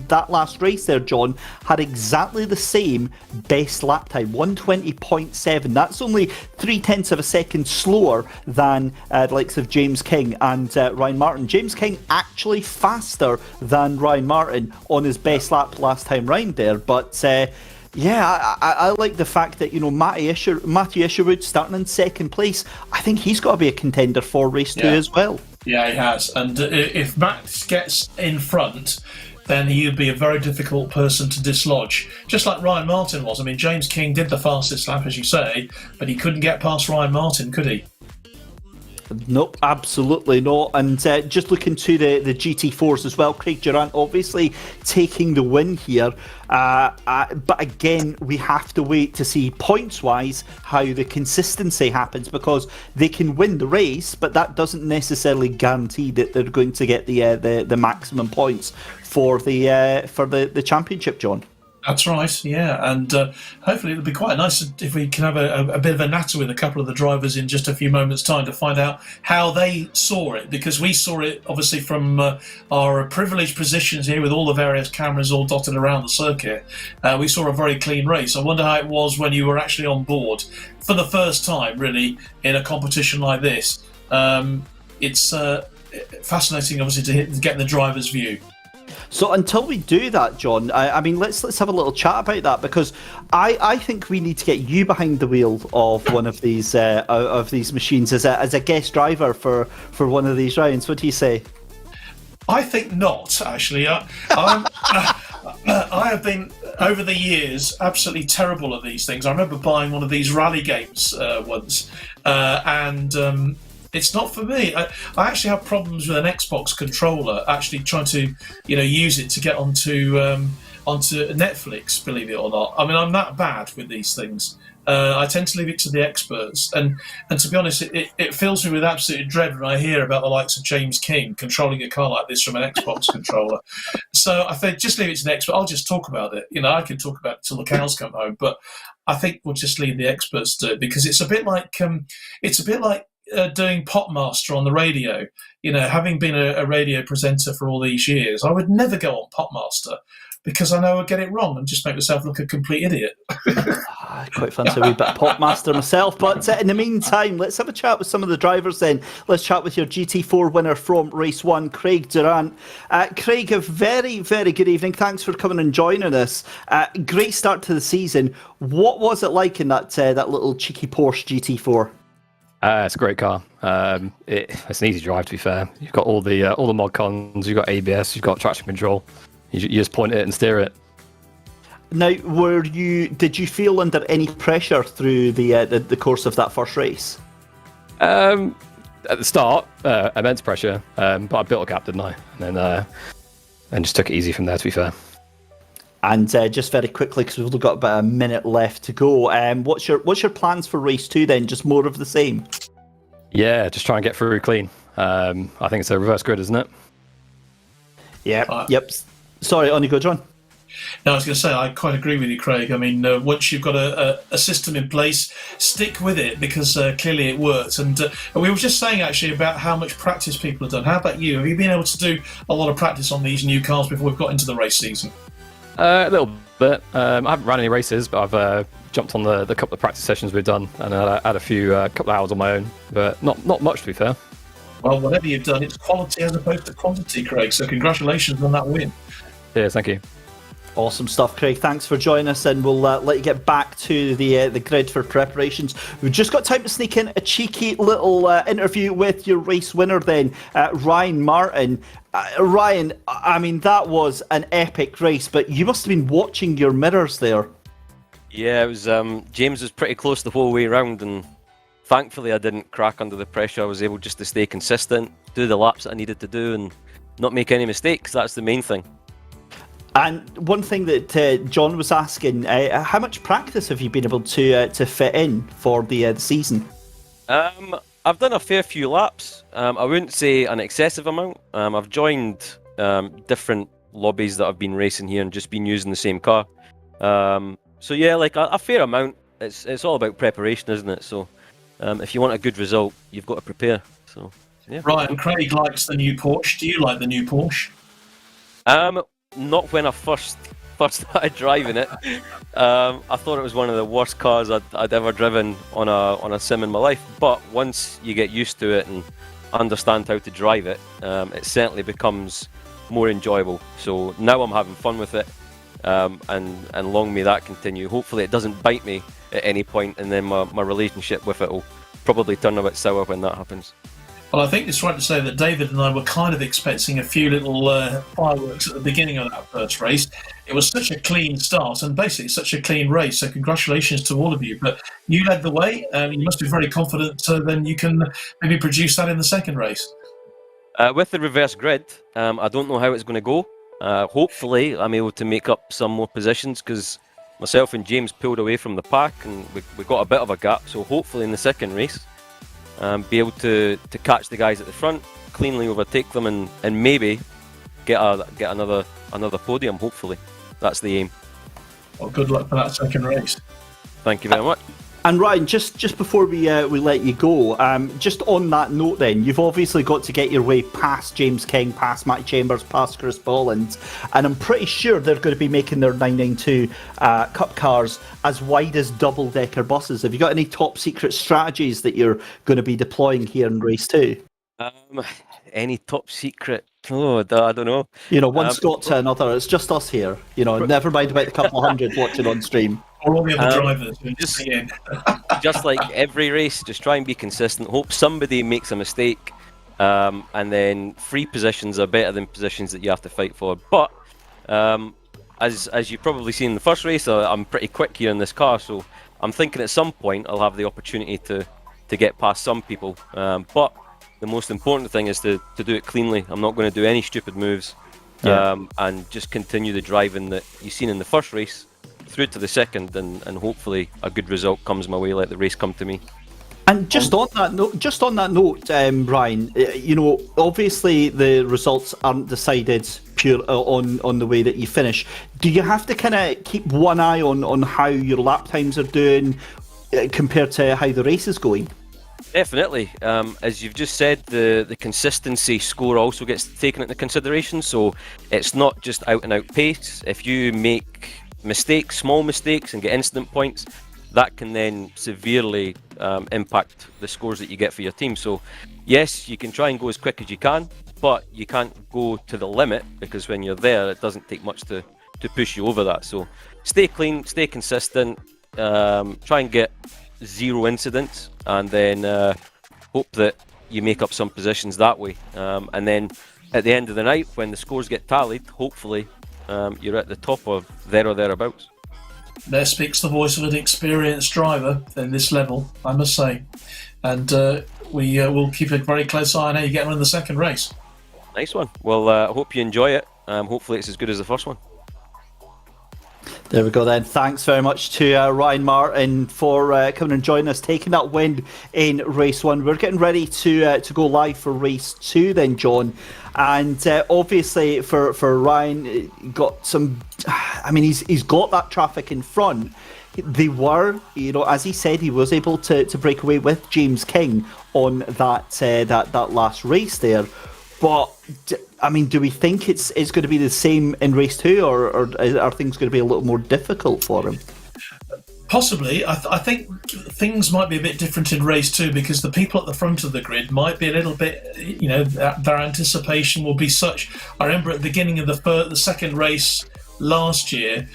that last race there, John, had exactly the same best lap time, 120.7. That's only 0.3 of a second slower than the likes of James King and Ryan Martin. James King actually faster than Ryan Martin on his best lap last time round there, but yeah, I like the fact that, Matthew Isherwood starting in second place. I think he's got to be a contender for race 2 as well. Yeah, he has. And if Matt gets in front, then he'd be a very difficult person to dislodge. Just like Ryan Martin was. I mean, James King did the fastest lap, as you say, but he couldn't get past Ryan Martin, could he? Nope, absolutely not. And just looking to the GT4s as well, Craig Durant obviously taking the win here. But again, we have to wait to see points-wise how the consistency happens, because they can win the race, but that doesn't necessarily guarantee that they're going to get the maximum points for the championship, John. That's right, yeah, and hopefully it'll be quite nice if we can have a bit of a natter with a couple of the drivers in just a few moments' time to find out how they saw it, because we saw it obviously from our privileged positions here with all the various cameras all dotted around the circuit. We saw a very clean race. I wonder how it was when you were actually on board for the first time, really, in a competition like this. It's fascinating, obviously, to get the driver's view. So until we do that, John, I mean, let's have a little chat about that, because I think we need to get you behind the wheel of one of these machines as a guest driver for one of these rounds. What do you say? I think not, actually. I have been, over the years, absolutely terrible at these things. I remember buying one of these rally games once, and it's not for me. I actually have problems with an Xbox controller, actually trying to, use it to get onto Netflix, believe it or not. I mean, I'm that bad with these things. I tend to leave it to the experts. And to be honest, it fills me with absolute dread when I hear about the likes of James King controlling a car like this from an Xbox controller. So I think just leave it to the expert. I'll just talk about it. I can talk about it till the cows come home. But I think we'll just leave the experts to it, because it's a bit like doing Popmaster on the radio. Having been a radio presenter for all these years, I would never go on Popmaster. because I know I get it wrong and just make myself look a complete idiot. I quite fancy a wee bit of Popmaster myself. But in the meantime, let's have a chat with some of the drivers then. Let's chat with your GT4 winner from race 1, Craig Durant. Craig, a very, very good evening. Thanks for coming and joining us. Great start to the season. What was it like in that little cheeky Porsche GT4? It's a great car. It's an easy drive, to be fair. You've got all the mod cons, you've got ABS, you've got traction control. You just point it and steer it. Now, did you feel under any pressure through the course of that first race? At the start, immense pressure, but I built a gap, didn't I? And just took it easy from there, to be fair. And just very quickly, because we've only got about a minute left to go, what's your plans for race 2 then? Just more of the same? Yeah, just try and get through clean. I think it's a reverse grid, isn't it? Yeah. Yep. Sorry, on you go, John. No, I was going to say, I quite agree with you, Craig. I mean, once you've got a system in place, stick with it, because clearly it works. And we were just saying, actually, about how much practice people have done. How about you? Have you been able to do a lot of practice on these new cars before we've got into the race season? A little bit. I haven't run any races, but I've jumped on the couple of practice sessions we've done, and I had a couple of hours on my own, but not much, to be fair. Well, whatever you've done, it's quality as opposed to quantity, Craig. So congratulations on that win. Yeah, thank you. Awesome stuff, Craig. Thanks for joining us, and we'll let you get back to the grid for preparations. We've just got time to sneak in a cheeky little interview with your race winner then, Ryan Martin. Ryan, I mean, that was an epic race, but you must have been watching your mirrors there. Yeah, it was. James was pretty close the whole way around, and thankfully I didn't crack under the pressure. I was able just to stay consistent, do the laps that I needed to do, and not make any mistakes. That's the main thing. And one thing that John was asking, how much practice have you been able to fit in for the season? I've done a fair few laps. I wouldn't say an excessive amount. I've joined different lobbies that I've been racing here and just been using the same car. So yeah, like a fair amount. It's all about preparation, isn't it? So if you want a good result, you've got to prepare. So yeah. Ryan, Craig likes the new Porsche. Do you like the new Porsche? Not when I first started driving it. I thought it was one of the worst cars I'd ever driven on a sim in my life. But once you get used to it and understand how to drive it, it certainly becomes more enjoyable. So now I'm having fun with it, and long may that continue. Hopefully it doesn't bite me at any point, and then my relationship with it will probably turn a bit sour when that happens. Well, I think it's right to say that David and I were kind of expecting a few little fireworks at the beginning of that first race. It was such a clean start and basically such a clean race, so congratulations to all of you. But you led the way, and you must be very confident then you can maybe produce that in the second race. With the reverse grid, I don't know how it's going to go. Hopefully I'm able to make up some more positions, because myself and James pulled away from the pack and we got a bit of a gap, so hopefully in the second race be able to catch the guys at the front, cleanly overtake them, and maybe get another podium. Hopefully, that's the aim. Well, good luck for that second race. Thank you very much. And Ryan, just before we let you go, just on that note then, you've obviously got to get your way past James King, past Matt Chambers, past Chris Bolland, and I'm pretty sure they're going to be making their 992 Cup cars as wide as double-decker buses. Have you got any top secret strategies that you're going to be deploying here in race 2? Any top secret? Oh, I don't know. You know, one Scot to another. It's just us here. You know, never mind about the couple of hundred watching on stream. Or all the other drivers. Just like every race, just try and be consistent. Hope somebody makes a mistake, and then free positions are better than positions that you have to fight for. But as you've probably seen in the first race, I'm pretty quick here in this car, so I'm thinking at some point I'll have the opportunity to get past some people. But the most important thing is to do it cleanly. I'm not going to do any stupid moves, and just continue the driving that you've seen in the first race through to the second, and hopefully a good result comes my way. Let the race come to me. And just on that note, Brian, you know, obviously the results aren't decided pure on the way that you finish. Do you have to kind of keep one eye on how your lap times are doing compared to how the race is going? Definitely. As you've just said, the consistency score also gets taken into consideration. So it's not just out and out pace. If you make mistakes, small mistakes, and get incident points, that can then severely impact the scores that you get for your team. So yes, you can try and go as quick as you can, but you can't go to the limit, because when you're there, it doesn't take much to push you over that. So stay clean, stay consistent, try and get 0 incidents, and then hope that you make up some positions that way. And then at the end of the night, when the scores get tallied, hopefully you're at the top of there or thereabouts. There speaks the voice of an experienced driver in this level, I must say. And we will keep a very close eye on how you get on in the second race. Nice one. Well, I hope you enjoy it. Hopefully it's as good as the first one. There we go then. Thanks very much to Ryan Martin for coming and joining us, taking that win in race 1. We're getting ready to go live for race 2 then, John. And obviously for Ryan, got some... I mean, he's got that traffic in front. They were, as he said, he was able to break away with James King on that last race there. But, I mean, do we think it's going to be the same in race 2, or are things going to be a little more difficult for him? Possibly. I think things might be a bit different in race 2, because the people at the front of the grid might be a little bit, their anticipation will be such. I remember at the beginning of the second race last year,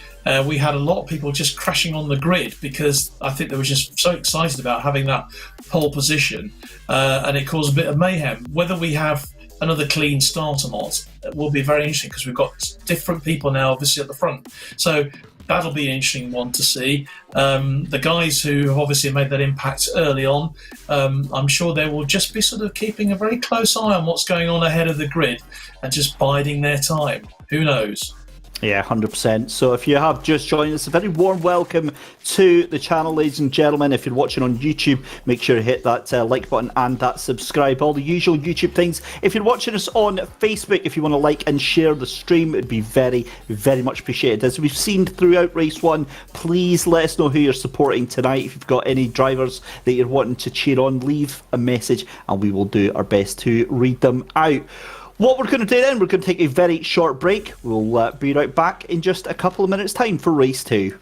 we had a lot of people just crashing on the grid, because I think they were just so excited about having that pole position, and it caused a bit of mayhem. Whether we have another clean start or not will be very interesting, because we've got different people now obviously at the front, so that'll be an interesting one to see. The guys who have obviously made that impact early on, I'm sure they will just be sort of keeping a very close eye on what's going on ahead of the grid and just biding their time. Who knows? Yeah, 100%. So if you have just joined us, a very warm welcome to the channel, ladies and gentlemen. If you're watching on YouTube, make sure to hit that like button and that subscribe. All the usual YouTube things. If you're watching us on Facebook, if you want to like and share the stream, it'd be very, very much appreciated. As we've seen throughout race 1, please let us know who you're supporting tonight. If you've got any drivers that you're wanting to cheer on, leave a message and we will do our best to read them out. What we're going to do then, we're going to take a very short break. We'll be right back in just a couple of minutes' time for race 2.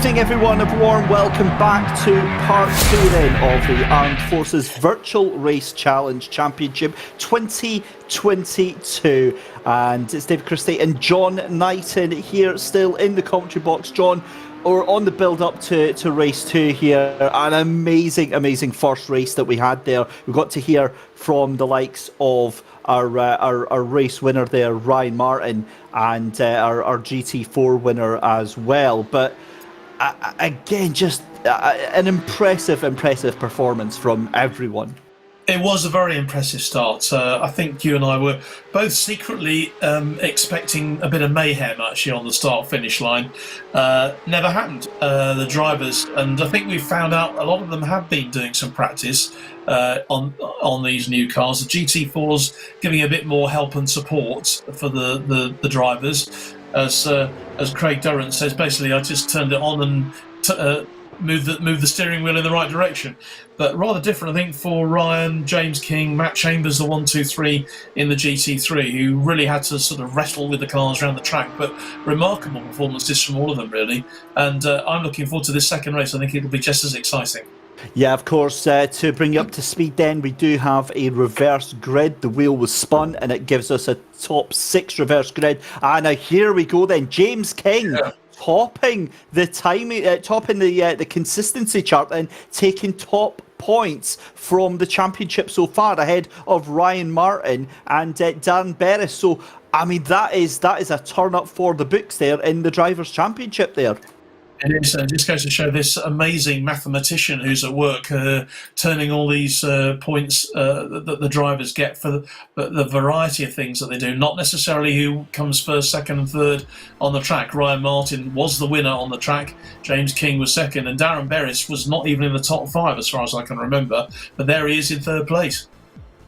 evening, everyone. A warm welcome back to part 2 then of the Armed Forces Virtual Race Challenge Championship 2022. And it's David Christie and John Knighton here still in the commentary box. John, we're on the build-up to race 2 here. An amazing first race that we had there. We got to hear from the likes of our race winner there, Ryan Martin, and our GT4 winner as well. But again, just an impressive performance from everyone. It was a very impressive start. I think you and I were both secretly expecting a bit of mayhem actually on the start-finish line. Never happened. The drivers, and I think we found out a lot of them have been doing some practice on these new cars. The GT4's giving a bit more help and support for the drivers. As Craig Durrant says, basically I just turned it on and move the steering wheel in the right direction. But rather different, I think, for Ryan, James King, Matt Chambers, the 1, 2, 3 in the GT3, who really had to sort of wrestle with the cars around the track. But remarkable performances from all of them, really. And I'm looking forward to this second race. I think it'll be just as exciting. Yeah, of course, to bring you up to speed then, we do have a reverse grid. The wheel was spun and it gives us a top 6 reverse grid. And here we go then. James King topping the timing, topping the consistency chart and taking top points from the championship so far, ahead of Ryan Martin and Dan Berris. So, I mean, that is a turn up for the books there in the Drivers' Championship there. It is, and just goes to show this amazing mathematician who's at work, turning all these points that the drivers get for the variety of things that they do, not necessarily who comes first, second and third on the track. Ryan Martin was the winner on the track, James King was second, and Darren Berris was not even in the top 5 as far as I can remember, but there he is in third place.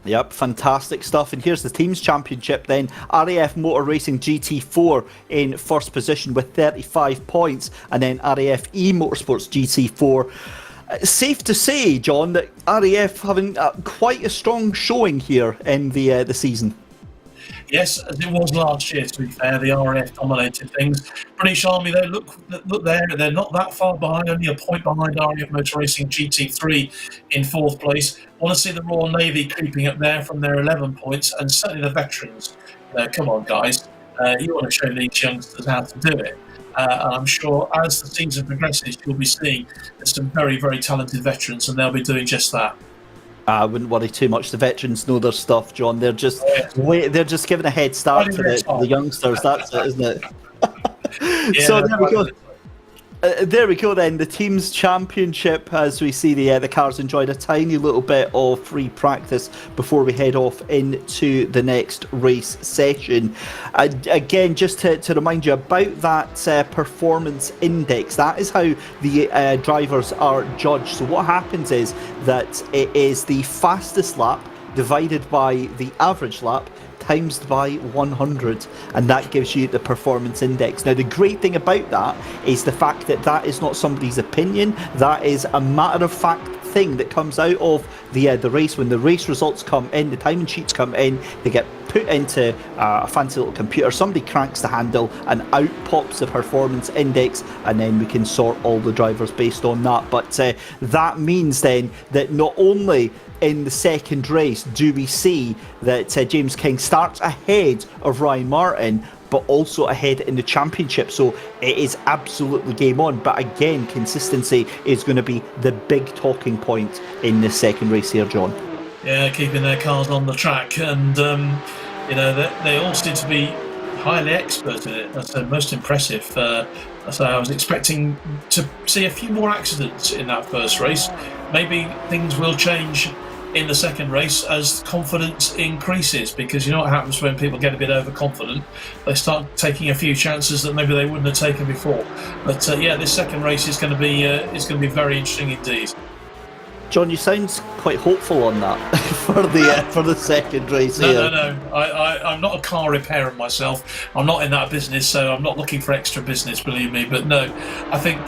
Yep, fantastic stuff. And here's the Teams Championship then. RAF Motor Racing GT4 in first position with 35 points. And then RAF E-Motorsports GT4. Safe to say, John, that RAF having quite a strong showing here in the season. Yes, as it was last year, to be fair, the RAF dominated things. British Army, though, look there, they're not that far behind, only a point behind RAF Motor Racing GT3 in 4th place. Want to see the Royal Navy creeping up there from their 11 points, and certainly the veterans. Come on, guys. You want to show these youngsters how to do it. And I'm sure as the season progresses, you'll be seeing some very, very talented veterans, and they'll be doing just that. I wouldn't worry too much. The veterans know their stuff, John. They're just they're just giving a head start to the youngsters. That's it, isn't it? So there we go. There we go then, the Teams Championship, as we see the cars enjoyed a tiny little bit of free practice before we head off into the next race session. Again, just to remind you about that performance index, that is how the drivers are judged. So what happens is that it is the fastest lap divided by the average lap times by 100, and that gives you the performance index. Now, the great thing about that is the fact that that is not somebody's opinion. That is a matter of fact thing that comes out of the race. When the race results come in, the timing sheets come in, they get put into a fancy little computer. Somebody cranks the handle and out pops the performance index, and then we can sort all the drivers based on that. But that means then that not only in the second race do we see that James King starts ahead of Ryan Martin, but also ahead in the championship. So it is absolutely game on. But again, consistency is going to be the big talking point in this second race here, John. Yeah, keeping their cars on the track, and they all seem to be highly expert in it. That's most impressive. So I was expecting to see a few more accidents in that first race. Maybe things will change in the second race as confidence increases, because you know what happens when people get a bit overconfident, they start taking a few chances that maybe they wouldn't have taken before. But this second race is going to be very interesting indeed. John, you sound quite hopeful on that for the second race here. No. I'm not a car repairer myself. I'm not in that business, so I'm not looking for extra business, believe me. But no, I think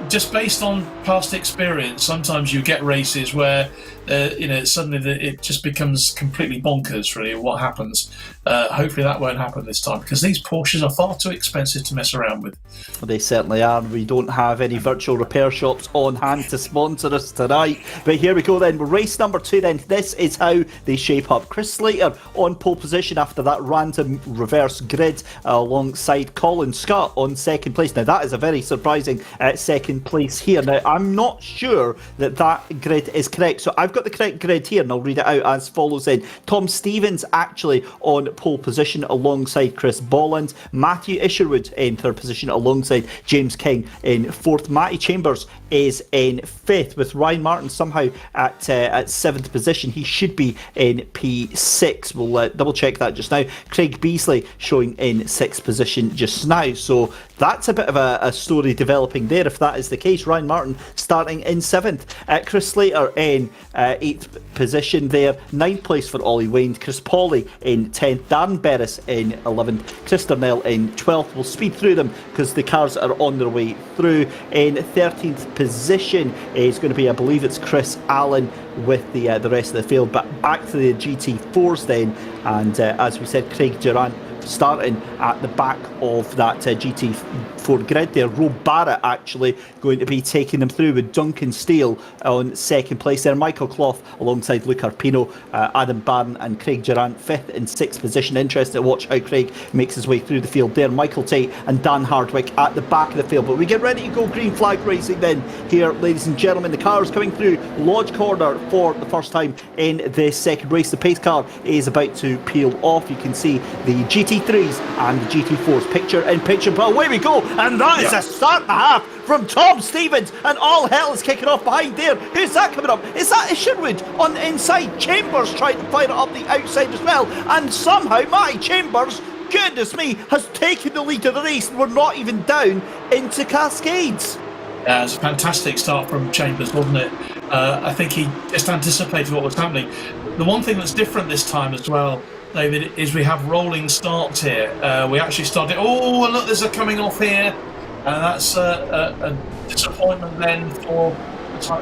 just based on past experience, sometimes you get races where suddenly it just becomes completely bonkers, really, what happens. Hopefully that won't happen this time, because these Porsches are far too expensive to mess around with. They certainly are. We don't have any virtual repair shops on hand to sponsor us tonight. But here we go then. Race number 2 then. This is how they shape up. Chris Slater on pole position after that random reverse grid alongside Colin Scott on second place. Now that is a very surprising second place here. Now I'm not sure that grid is correct. So I've got the correct grid here and I'll read it out as follows then. Tom Stevens actually on pole position alongside Chris Bolland. Matthew Isherwood in third position alongside James King in fourth. Matty Chambers is in fifth, with Ryan Martin somehow at seventh position. He should be in P6. We'll double check that just now. Craig Beasley showing in sixth position just now. So that's a bit of a story developing there if that is the case. Ryan Martin starting in seventh. Chris Slater in eighth position there. Ninth place for Ollie Wayne. Chris Pawley in 10th. Darren Berris in 11th. Chris Darnell in 12th. We'll speed through them because the cars are on their way through. In 13th position is going to be, I believe it's Chris Allen with the rest of the field. But back to the GT4s then. And as we said, Craig Durant starting at the back of that GT4 grid there. Rob Barrett actually going to be taking them through, with Duncan Steele on second place there. Michael Clough alongside Luke Arpino, Adam Barron and Craig Durant fifth and sixth position. Interesting to watch how Craig makes his way through the field there. Michael Tate and Dan Hardwick at the back of the field. But we get ready to go green flag racing then here, ladies and gentlemen. The cars coming through Lodge Corner for the first time in this second race. The pace car is about to peel off. You can see the GT3s and the GT4s picture in picture. But away we go, and that is a start and a half from Tom Stevens, and all hell is kicking off behind there. Who's that coming up? Is that Isherwood on the inside? Chambers trying to fire it up the outside as well, and somehow Matty Chambers, goodness me, has taken the lead of the race, and we're not even down into Cascades. Yeah, it was a fantastic start from Chambers, wasn't it? I think he just anticipated what was happening. The one thing that's different this time as well, David, is we have rolling starts here. We actually started. Oh, look, there's a coming off here. That's a disappointment then for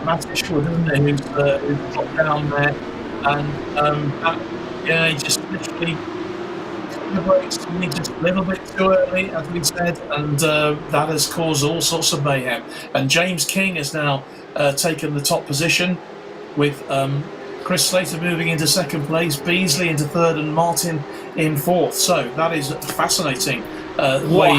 Matt Ishwood, isn't it? Who's dropped down there. And he just literally took the brakes just a little bit too early, as we said, and that has caused all sorts of mayhem. And James King has now taken the top position, with Chris Slater moving into second place, Beasley into third, and Martin in fourth. So that is a fascinating way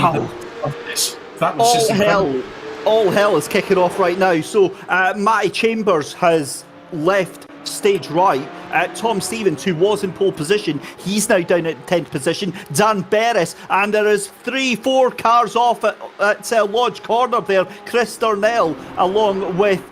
of this. That was just incredible. All hell is kicking off right now. So Matty Chambers has left stage right. Tom Stevens, who was in pole position, he's now down at 10th position. Dan Berris, and there is 3-4 cars off at Lodge Corner there. Chris Darnell along with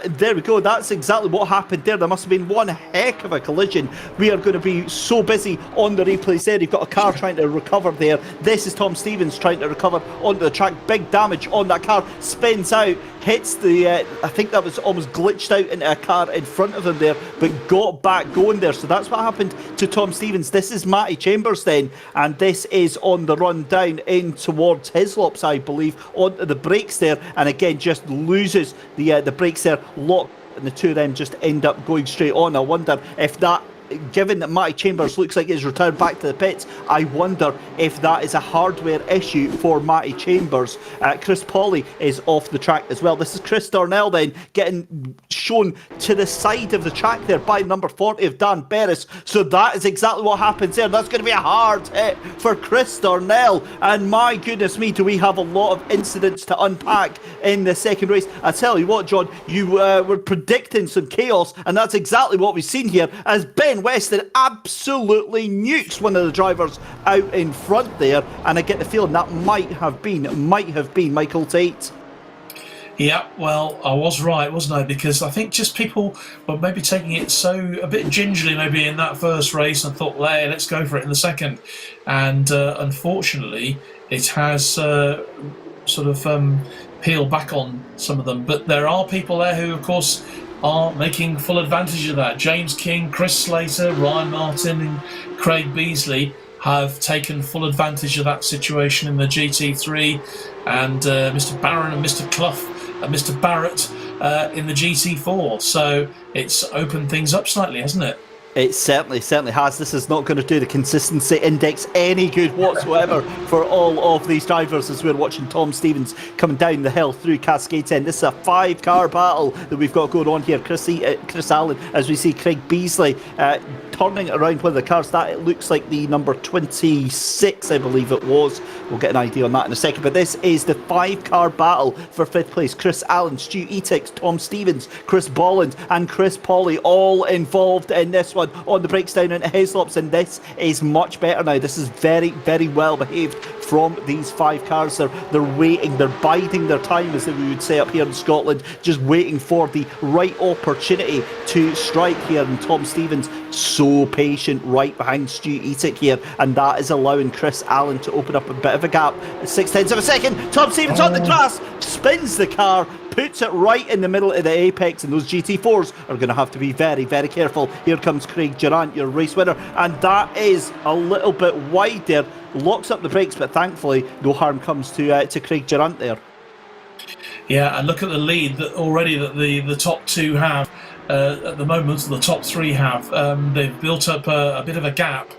there we go. That's exactly what happened there. There must have been one heck of a collision. We are going to be so busy on the replays there. You've got a car trying to recover there. This is Tom Stevens trying to recover onto the track. Big damage on that car. Spins out. Hits the, I think that was almost glitched out into a car in front of him there, but got back going there. So that's what happened to Tom Stevens. This is Matty Chambers then, and this is on the run down in towards Hislops, I believe, onto the brakes there, and again just loses the brakes there, lock, and the two of them just end up going straight on. I wonder if that, given that Matty Chambers looks like he's returned back to the pits, I wonder if that is a hardware issue for Matty Chambers. Chris Pawley is off the track as well. This is Chris Darnell then getting shown to the side of the track there by number 40 of Dan Berris. So that is exactly what happens there. That's going to be a hard hit for Chris Darnell. And my goodness me, do we have a lot of incidents to unpack in the second race. I tell you what, John, you were predicting some chaos, and that's exactly what we've seen here as Ben Weston absolutely nukes one of the drivers out in front there, and I get the feeling that might have been Michael Tate. Yeah, well, I was right, wasn't I? Because I think just people were maybe taking it a bit gingerly maybe in that first race, and thought, hey, let's go for it in the second. And unfortunately, it has peeled back on some of them. But there are people there who, of course, are making full advantage of that. James King, Chris Slater, Ryan Martin and Craig Beasley have taken full advantage of that situation in the GT3, and Mr. Barron and Mr. Clough and Mr. Barrett in the GT4. So it's opened things up slightly, hasn't it? It certainly has. This is not going to do the consistency index any good whatsoever for all of these drivers as we're watching Tom Stevens coming down the hill through Cascade 10. This is a 5-car battle that we've got going on here. Chris Allen, as we see Craig Beasley turning around one of the cars. That it looks like the number 26, I believe it was. We'll get an idea on that in a second. But this is the 5-car battle for 5th place. Chris Allen, Stu Etix, Tom Stevens, Chris Bolland and Chris Pawley all involved in this one. On the brakes down into Heslops, and this is much better now. This is very, very well behaved from these 5 cars. They're waiting, they're biding their time, as we would say up here in Scotland, just waiting for the right opportunity to strike here. And Tom Stevens, so patient right behind Stu Etic here, and that is allowing Chris Allen to open up a bit of a gap. 0.6 of a second, Tom Stevens on the grass, spins the car, puts it right in the middle of the apex, and those GT4s are going to have to be very, very careful. Here comes Craig Durant, your race winner, and that is a little bit wide there. Locks up the brakes, but thankfully no harm comes to Craig Durant there. Yeah, and look at the lead that already that the top 2 have at the moment. The top 3 have. They've built up a bit of a gap.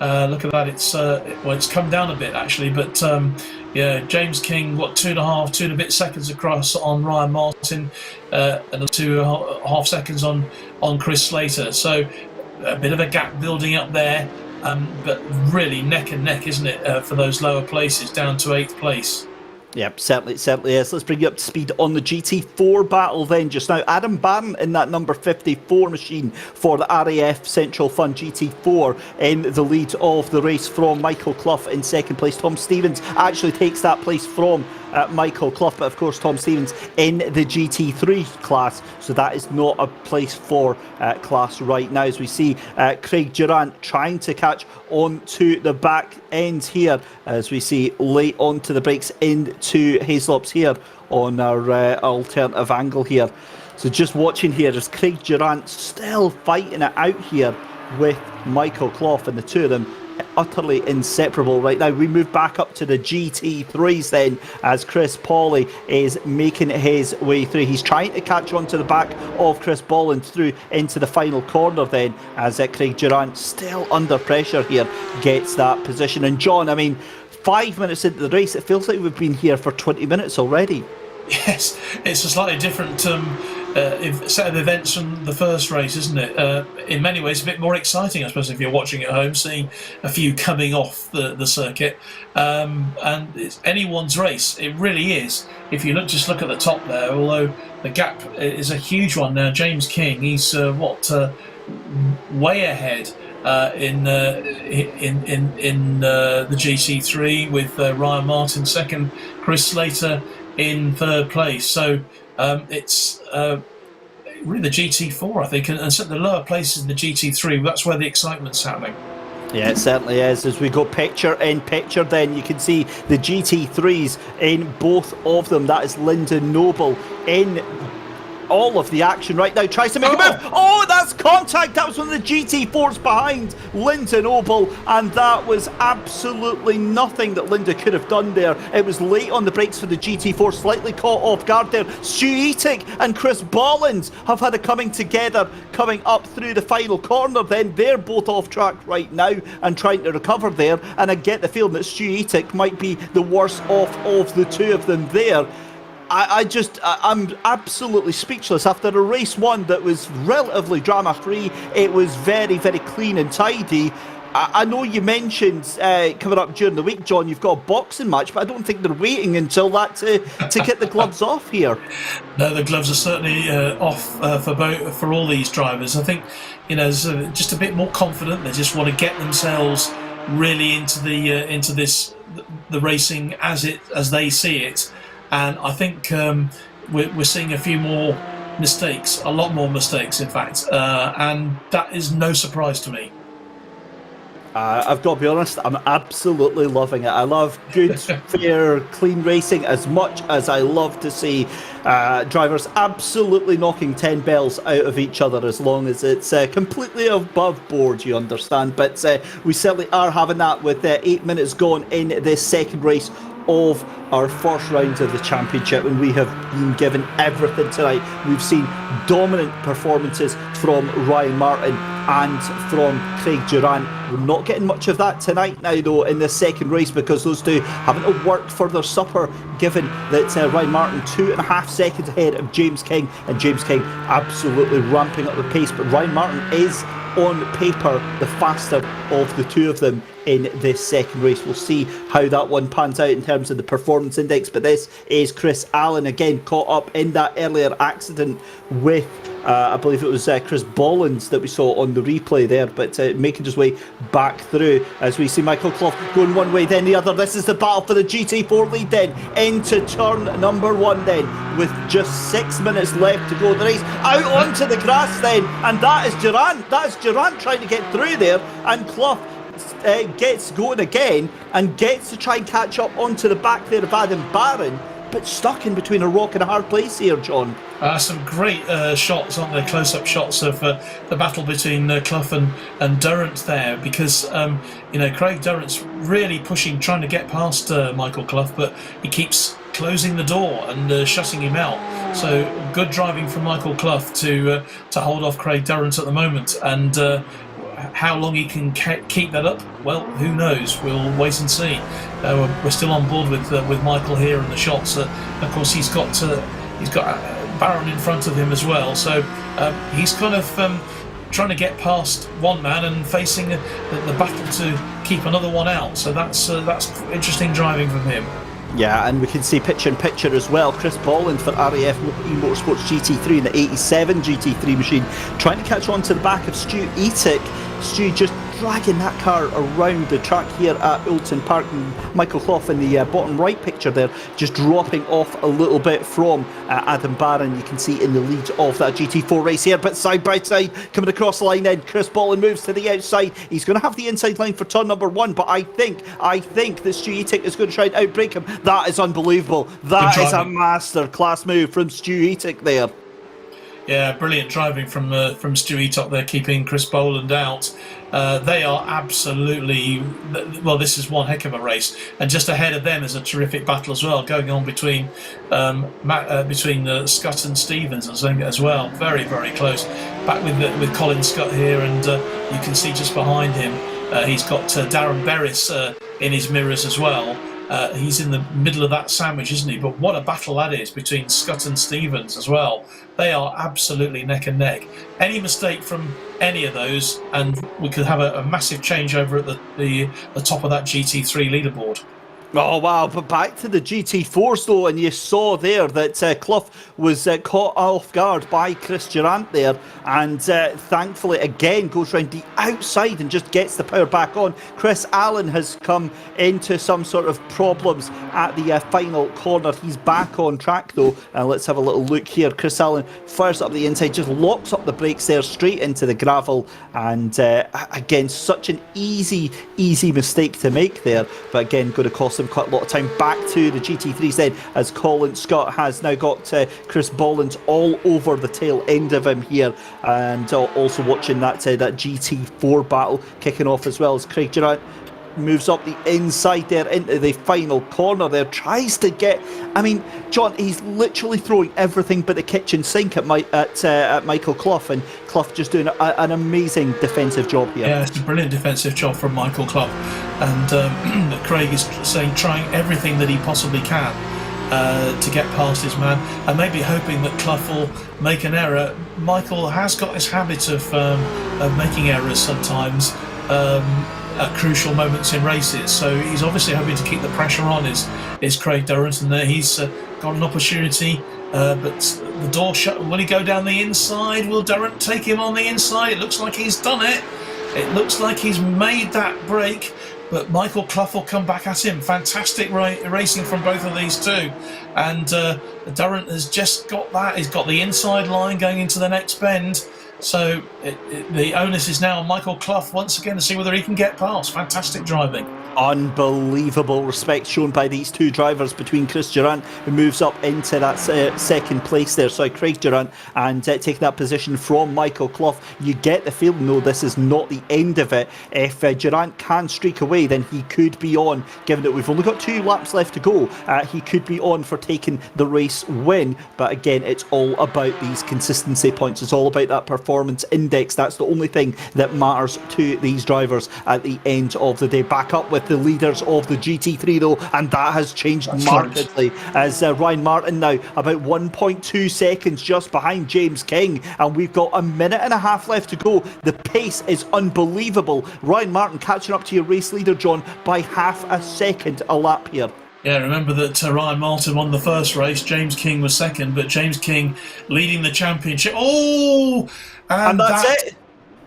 Look at that. It's come down a bit actually, but yeah, James King, 2 and a bit seconds across on Ryan Martin, and 2.5 seconds on Chris Slater. So a bit of a gap building up there, but really neck and neck, isn't it, for those lower places down to 8th place. Yep, certainly is. Let's bring you up to speed on the GT4 battle then just now. Adam Barron in that number 54 machine for the RAF Central Fund GT4 in the lead of the race from Michael Clough in 2nd place. Tom Stevens actually takes that place from Michael Clough, but of course Tom Stevens in the GT3 class, so that is not a place for class right now, as we see Craig Durant trying to catch onto the back end here, as we see late onto the brakes into Hazelops here on our alternative angle here. So just watching here as Craig Durant still fighting it out here with Michael Clough, and the two of them utterly inseparable right now. We move back up to the GT3s then, as Chris Pawley is making his way through. He's trying to catch onto the back of Chris Bolland through into the final corner then, as Craig Durant, still under pressure here, gets that position. And John, I mean, 5 minutes into the race, it feels like we've been here for 20 minutes already. Yes, it's a slightly different set of events from the first race, isn't it? In many ways, a bit more exciting, I suppose, if you're watching at home, seeing a few coming off the circuit. And it's anyone's race. It really is. If you just look at the top there, although the gap is a huge one now. James King, he's way ahead in the GC3 with Ryan Martin second, Chris Slater in 3rd place. So it's really the GT4, I think, and certainly the lower places in the GT3. That's where the excitement's happening. Yeah, it certainly is. As we go picture in picture then, you can see the GT3s in both of them. That is Lyndon Noble in all of the action right now. Tries to make a move. Oh, that's contact. That was one of the GT4s behind Lyndon Noble, and that was absolutely nothing that Linda could have done there. It was late on the brakes for the GT4, slightly caught off guard there. Stu Etic and Chris Bolland have had a coming together, coming up through the final corner then. They're both off track right now and trying to recover there, and I get the feeling that Stu Etic might be the worst off of the two of them there. I'm absolutely speechless after a race one that was relatively drama free. It was very, very clean and tidy. I know you mentioned coming up during the week, John, you've got a boxing match, but I don't think they're waiting until that to get the gloves off here. No, the gloves are certainly off for all these drivers. I think, just a bit more confident. They just want to get themselves really into the racing as they see it. And I think we're seeing a few more mistakes, a lot more mistakes, in fact, and that is no surprise to me. I've got to be honest, I'm absolutely loving it. I love good, fair, clean racing as much as I love to see drivers absolutely knocking 10 bells out of each other, as long as it's completely above board, you understand. But we certainly are having that with 8 minutes gone in this second race of our first round of the championship, and we have been given everything tonight. We've seen dominant performances from Ryan Martin and from Craig Durrant. We're not getting much of that tonight now, though, in the second race, because those two haven't worked for their supper, given that Ryan Martin 2.5 seconds ahead of James King, and James King absolutely ramping up the pace. But Ryan Martin is, on paper, the faster of the two of them in this second race. We'll see how that one pans out in terms of the performance index. But this is Chris Allen, again caught up in that earlier accident with I believe it was Chris Bollins that we saw on the replay there, but making his way back through as we see Michael Clough going one way then the other. This is the battle for the GT4 lead then, into turn number 1 then, with just 6 minutes left to go. The race out onto the grass then, and that is Durrant trying to get through there, and Clough gets going again and gets to try and catch up onto the back there of Adam Barron, but stuck in between a rock and a hard place here, John. Some great shots, aren't there? Close-up shots of the battle between Clough and Durrant there, because Craig Durrant's really pushing, trying to get past Michael Clough, but he keeps closing the door and shutting him out. So good driving from Michael Clough to hold off Craig Durrant at the moment, and how long he can keep that up, well, who knows? We'll wait and see. We're still on board with Michael here and the shots. Of course, he's got Barron in front of him as well, so he's kind of trying to get past one man and facing the battle to keep another one out. So that's interesting driving from him. Yeah, and we can see picture in picture as well. Chris Bolland for RAF Motorsports GT3 in the 87 GT3 machine, trying to catch on to the back of Stu Etic. Stu just dragging that car around the track here at Oulton Park, and Michael Clough in the bottom right picture there, just dropping off a little bit from Adam Barron. You can see in the lead of that GT4 race here, but side by side coming across the line then, Chris Bolland moves to the outside. He's going to have the inside line for turn number 1, but I think that Stu Etic is going to try and outbrake him. That is unbelievable. That is a master class move from Stu Etic there. Yeah, brilliant driving from Stu Etic there, keeping Chris Boland out. They are absolutely, well, this is one heck of a race, and just ahead of them is a terrific battle as well going on between Scott and Stevens as well. Very, very close. Back with Colin Scott here, and you can see just behind him he's got Darren Berris in his mirrors as well. He's in the middle of that sandwich, isn't he? But what a battle that is between Scott and Stevens as well. They are absolutely neck and neck. Any mistake from any of those, and we could have a massive changeover at the top of that GT3 leaderboard. Oh wow, but back to the GT4s though, and you saw there that Clough was caught off guard by Chris Durrant there, and thankfully again goes round the outside and just gets the power back on. Chris Allen has come into some sort of problems at the final corner. He's back on track though, and let's have a little look here. Chris Allen fires up the inside, just locks up the brakes there straight into the gravel, and again, such an easy mistake to make there, but again going to cost him quite a lot of time. Back to the GT3s then, as Colin Scott has now got Chris Bolland all over the tail end of him here, and also watching that GT4 battle kicking off as well, as Craig Durrant moves up the inside there into the final corner there, tries to get, I mean, John, he's literally throwing everything but the kitchen sink at Michael Clough, and Clough just doing an amazing defensive job here. Yeah, it's a brilliant defensive job from Michael Clough, and Craig is trying everything that he possibly can to get past his man, and maybe hoping that Clough will make an error. Michael has got this habit of making errors sometimes at crucial moments in races, so he's obviously hoping to keep the pressure on is Craig Durrant, and he's got an opportunity, but the door shut. Will he go down the inside? Will Durrant take him on the inside? It looks like he's done it. It looks like he's made that break, but Michael Clough will come back at him. Fantastic racing from both of these two, and Durrant has just got that. He's got the inside line going into the next bend. So the onus is now on Michael Clough once again to see whether he can get past. Fantastic driving. Unbelievable respect shown by these two drivers between Chris Durant, who moves up into that second place there. So Craig Durant, and taking that position from Michael Clough. You get the feeling, though, this is not the end of it. If Durant can streak away, then he could be on, given that we've only got 2 laps left to go. He could be on for taking the race win. But again, it's all about these consistency points. It's all about that performance index. That's the only thing that matters to these drivers at the end of the day. Back up with the leaders of the GT3 though, and that has changed markedly as Ryan Martin now about 1.2 seconds just behind James King, and we've got a minute and a half left to go. The pace is unbelievable. Ryan Martin catching up to your race leader, John, by half a second a lap here. Yeah, remember that Ryan Martin won the first race, James King was second, but James King leading the championship. Oh! And that's it.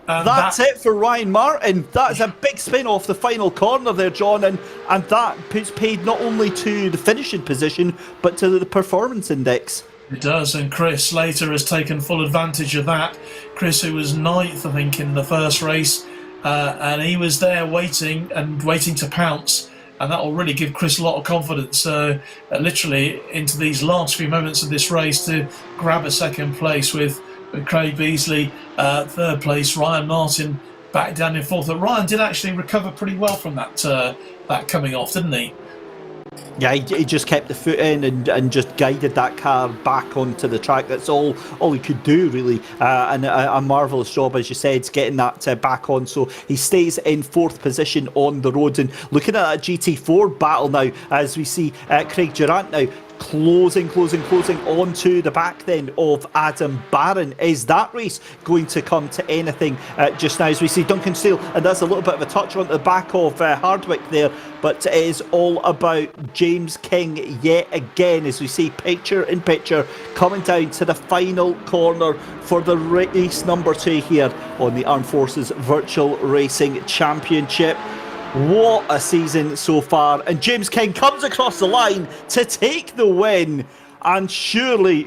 That's it for Ryan Martin. That is a big spin off the final corner there, John, and that puts paid not only to the finishing position, but to the performance index. It does, and Chris Slater has taken full advantage of that. Chris, who was 9th, I think, in the first race, and he was there waiting to pounce, and that will really give Chris a lot of confidence, literally into these last few moments of this race, to grab a second place with Craig Beasley, 3rd place, Ryan Martin back down in 4th. Ryan did actually recover pretty well from that coming off, didn't he? Yeah, he just kept the foot in and just guided that car back onto the track. That's all he could do, really. And a marvellous job, as you said, getting that back on. So he stays in 4th position on the road. And looking at that GT4 battle now, as we see Craig Durant now closing onto the back then of Adam Barron. Is that race going to come to anything just now, as we see Duncan Steele, and that's a little bit of a touch on the back of Hardwick there, but it is all about James King yet again, as we see picture in picture coming down to the final corner for the race number 2 here on the Armed Forces Virtual Racing Championship. What a season so far, and James King comes across the line to take the win, and surely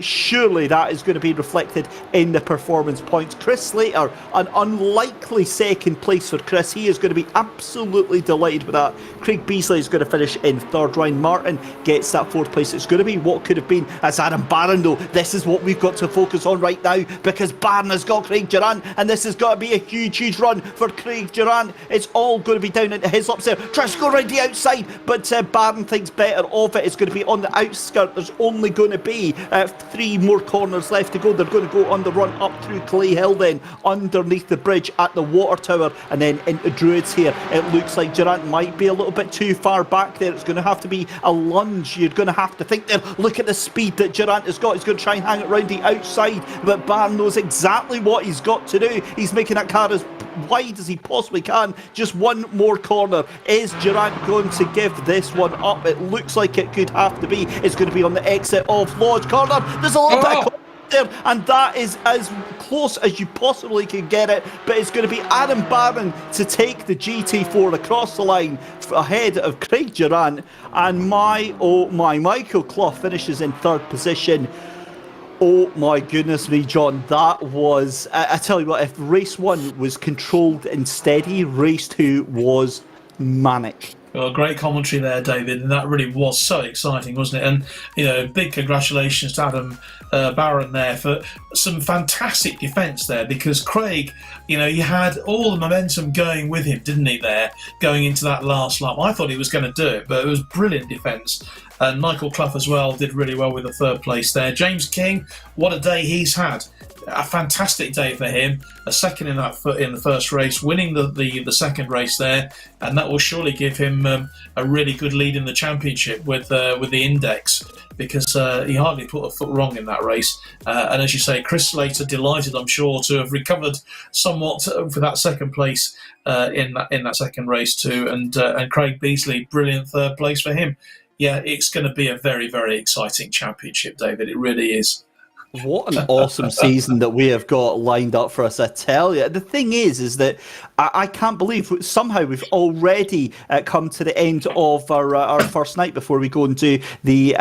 that is going to be reflected in the performance points. Chris Slater, an unlikely second place for Chris. He is going to be absolutely delighted with that. Craig Beasley is going to finish in 3rd. Ryan Martin gets that 4th place. It's going to be what could have been as Adam Barron, though. This is what we've got to focus on right now, because Barron has got Craig Durant, and this has got to be a huge run for Craig Durant. It's all going to be down into his laps there. Tries to go around the outside, but Barron thinks better of it. It's going to be on the outskirt. There's only going to be 3 more corners left to go. They're going to go on the run up through Clay Hill, then underneath the bridge at the water tower, and then into Druids here. It looks like Durant might be a little bit too far back there. It's going to have to be a lunge. You're going to have to think there. Look at the speed that Durant has got. He's going to try and hang it around the outside, but Barron knows exactly what he's got to do. He's making that car as wide as he possibly can. Just one more corner. Is Durant going to give this one up? It looks like it could have to be. It's going to be on the exit of Lodge Corner. There's a little bit of corner there, and that is as close as you possibly can get it, but it's going to be Adam Barron to take the GT4 across the line ahead of Craig Durant, and Michael Clough finishes in 3rd position. Oh my goodness me, John, that was, I tell you what, if race 1 was controlled and steady, race 2 was manic. Well, great commentary there, David, and that really was so exciting, wasn't it? And, big congratulations to Adam Barron there for some fantastic defence there, because Craig, he had all the momentum going with him, didn't he, there, going into that last lap. I thought he was going to do it, but it was brilliant defence. And Michael Clough as well did really well with the 3rd place there. James King, what a day he's had. A fantastic day for him. A second in the first race, winning the second race there, and that will surely give him a really good lead in the championship with the index, because he hardly put a foot wrong in that race. And as you say, Chris Slater delighted, I'm sure, to have recovered somewhat for that second place in that second race too. And Craig Beasley, brilliant 3rd place for him. Yeah, it's going to be a very, very exciting championship, David. It really is. What an awesome season that we have got lined up for us, I tell you. The thing is that I can't believe somehow we've already come to the end of our first night before we go and do the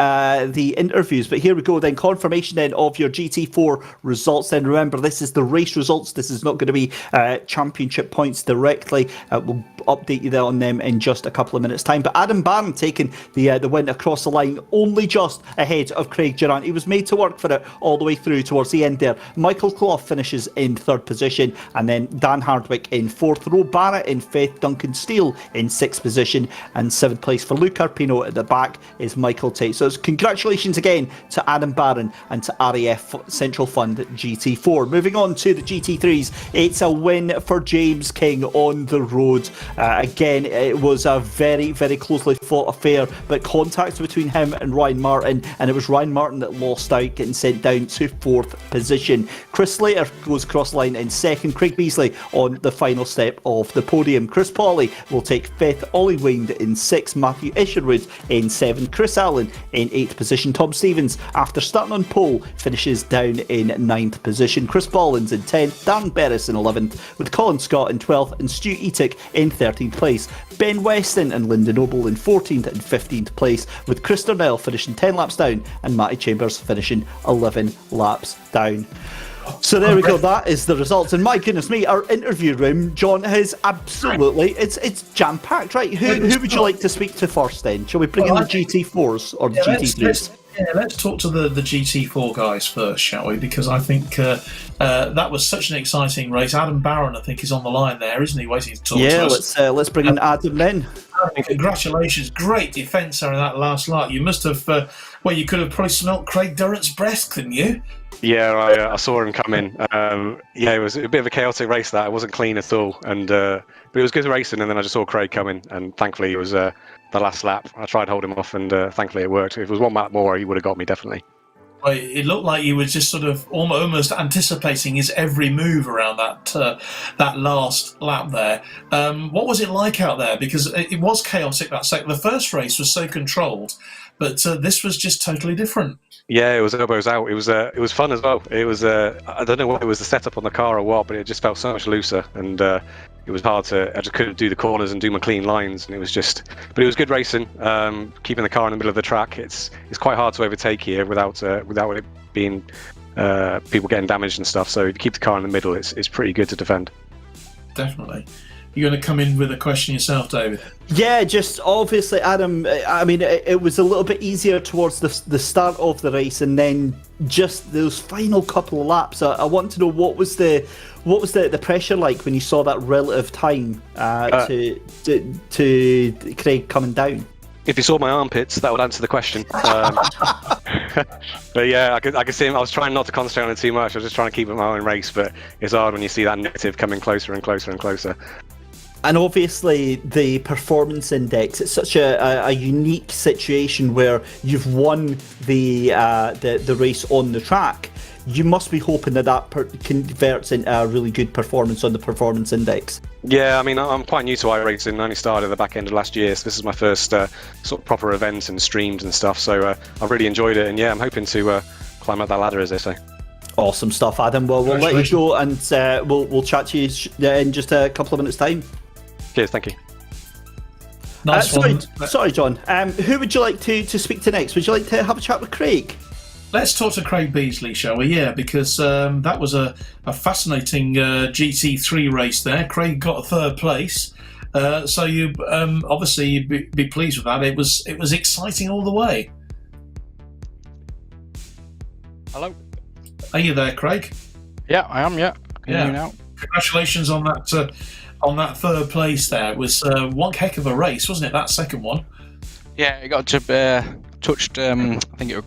interviews. But here we go then, confirmation then of your GT4 results. Then remember, this is the race results. This is not going to be championship points directly. We'll update you there on them in just a couple of minutes' time. But Adam Barron taking the win across the line, only just ahead of Craig Durant. He was made to work for it all the way through towards the end there. Michael Clough finishes in third position, and then Dan Hardwick in fourth. Roe Barrett in fifth. Duncan Steele in sixth position, and seventh place for Luke Arpino. At the back is Michael Tate. So it's congratulations again to Adam Barron and to RAF Central Fund GT4. Moving on to the GT3s, it's a win for James King on the road. Again, it was a very, very closely fought affair, but contacts between him and Ryan Martin, and it was Ryan Martin that lost out, getting sent down to fourth position. Chris Slater goes cross line in second. Craig Beasley on the final step of the podium. Chris Pawley will take fifth. Ollie Wind in sixth. Matthew Isherwood in seventh. Chris Allen in eighth position. Tom Stevens, after starting on pole, finishes down in ninth position. Chris Bollins in 10th. Dan Berris in 11th, with Colin Scott in 12th and Stu Etick in 13th place. Ben Weston and Lyndon Noble in 14th and 15th place, with Chris Darnell finishing 10 laps down and Matty Chambers finishing 11 laps down. So there we go. That is the results. And my goodness me, our interview room, John, is absolutely it's jam packed. Right? Who would you like to speak to first? Then shall we bring in the GT4s or the GT3s? Let's talk to the GT4 guys first, shall we? Because I think that was such an exciting race. Adam Barron, I think, is on the line there, isn't he? Waiting to talk to us. Let's bring in Adam then. Congratulations, great defence there in that last lap. You must have, you could have probably smelt Craig Durrant's breath, couldn't you? Yeah, I saw him come in. It was a bit of a chaotic race. That it wasn't clean at all, but it was good racing. And then I just saw Craig come in, and thankfully it was the last lap. I tried to hold him off, and thankfully it worked. If it was one lap more, he would have got me definitely. Well, it looked like you were just sort of almost anticipating his every move around that last lap there. What was it like out there? Because it was chaotic that second. The first race was so controlled, but this was just totally different. Yeah, it was elbows out. It was fun as well. It was I don't know what it was, the setup on the car or what, but it just felt so much looser, and it was hard to. I just couldn't do the corners and do my clean lines, and it was just. But it was good racing. Keeping the car in the middle of the track, it's quite hard to overtake here without it being people getting damaged and stuff. So if you keep the car in the middle, it's pretty good to defend. Definitely. You're going to come in with a question yourself, David? Yeah, just obviously, Adam, I mean, it was a little bit easier towards the start of the race, and then just those final couple of laps. I want to know what was the pressure like when you saw that relative time to Craig coming down? If you saw my armpits, that would answer the question. But yeah, I could see him. I was trying not to concentrate on it too much. I was just trying to keep it my own race, but it's hard when you see that negative coming closer and closer and closer. And obviously the performance index, it's such a unique situation where you've won the race on the track. You must be hoping that converts into a really good performance on the performance index. Yeah, I mean, I'm quite new to iRacing. I only started at the back end of last year, so this is my first sort of proper event and streams and stuff. So I've really enjoyed it, and yeah, I'm hoping to climb up that ladder, as they say. Awesome stuff, Adam. Well, we'll let you go, and we'll chat to you in just a couple of minutes' time. Cheers, thank you. Nice sorry, John. Who would you like to speak to next? Would you like to have a chat with Craig? Let's talk to Craig Beasley, shall we? Yeah, because that was a fascinating GT3 race there. Craig got a third place, so you obviously you'd be pleased with that. It was exciting all the way. Hello. Are you there, Craig? Yeah, I am. Yeah. Can you hear me now? Congratulations on that third place there. It was one heck of a race, wasn't it? That second one. Yeah, it got to touched. I think it was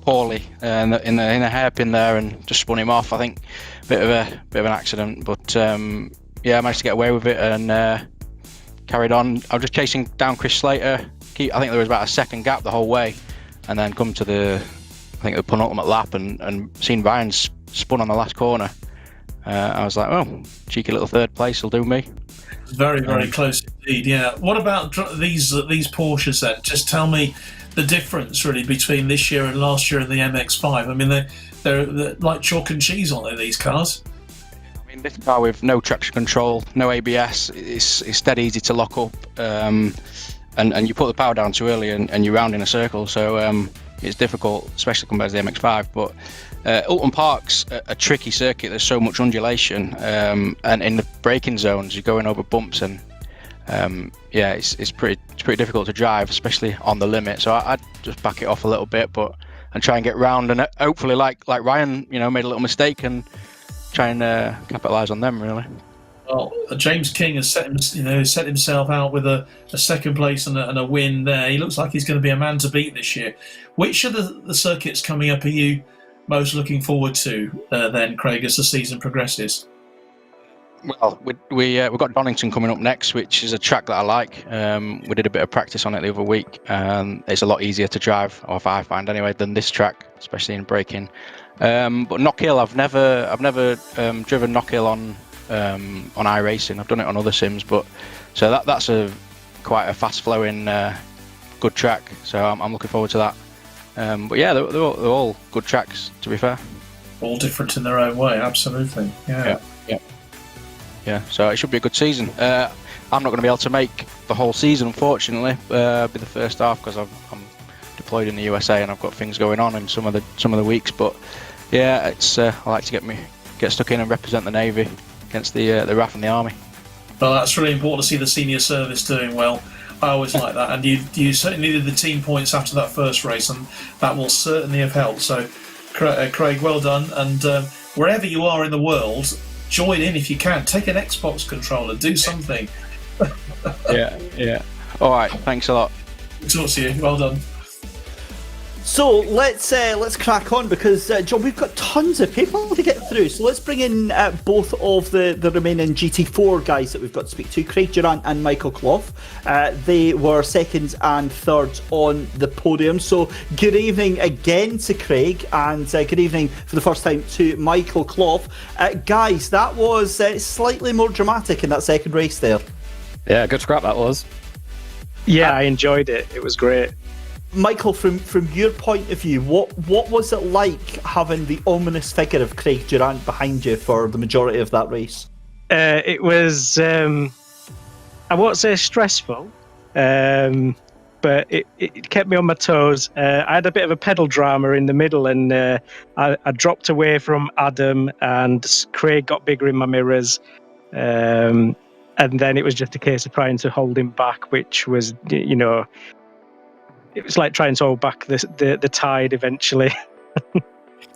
Paulie in the hairpin there, and just spun him off. I think bit of an accident, but I managed to get away with it and carried on. I was just chasing down Chris Slater. I think there was about a second gap the whole way, and then come to the penultimate lap and seen Ryan spun on the last corner. I was like, oh, cheeky little third place will do me. Very, very close indeed, yeah. What about these Porsches then? Just tell me the difference really between this year and last year in the MX-5. I mean, they're like chalk and cheese, aren't they, these cars? I mean, this car with no traction control, no ABS, it's dead easy to lock up, and you put the power down too early and you're round in a circle, so it's difficult, especially compared to the MX-5. But Oulton Park's a tricky circuit. There's so much undulation, and in the braking zones, you're going over bumps, and it's pretty difficult to drive, especially on the limit. So I'd just back it off a little bit, and try and get round, and hopefully, like Ryan, made a little mistake, and try and capitalise on them, really. Well, James King has set himself out with a second place and a win there. He looks like he's going to be a man to beat this year. Which of the circuits coming up are you most looking forward to then, Craig, as the season progresses? Well, we've got Donington coming up next, which is a track that I like. We did a bit of practice on it the other week, and it's a lot easier to drive, or if I find anyway, than this track, especially in braking. But Knockhill, I've never driven Knockhill on iRacing. I've done it on other sims, but so that's quite a fast-flowing, good track. So I'm looking forward to that. But yeah, they're all good tracks, to be fair. All different in their own way, absolutely. Yeah. So it should be a good season. I'm not going to be able to make the whole season, unfortunately. Be the first half because I'm deployed in the USA and I've got things going on in some of the weeks. But yeah, it's I like to get stuck in and represent the Navy against the RAF and the Army. Well, that's really important to see the senior service doing well. I always like that, and you certainly needed the team points after that first race, and that will certainly have helped. So, Craig, well done, and wherever you are in the world, join in if you can. Take an Xbox controller, do something. Yeah. All right, thanks a lot. Talk to you. Well done. So let's crack on, because John, we've got tons of people to get through. So let's bring in both of the remaining GT4 guys that we've got to speak to, Craig Durant and Michael Clough. They were seconds and thirds on the podium. So good evening again to Craig, and good evening for the first time to Michael Clough. Guys, that was slightly more dramatic in that second race there. Yeah, good scrap that was. Yeah, I enjoyed it. It was great. Michael, from your point of view, what was it like having the ominous figure of Craig Durant behind you for the majority of that race? It was, I won't say stressful, but it kept me on my toes. I had a bit of a pedal drama in the middle, and I dropped away from Adam, and Craig got bigger in my mirrors. And then it was just a case of trying to hold him back, which was, it was like trying to hold back the tide eventually.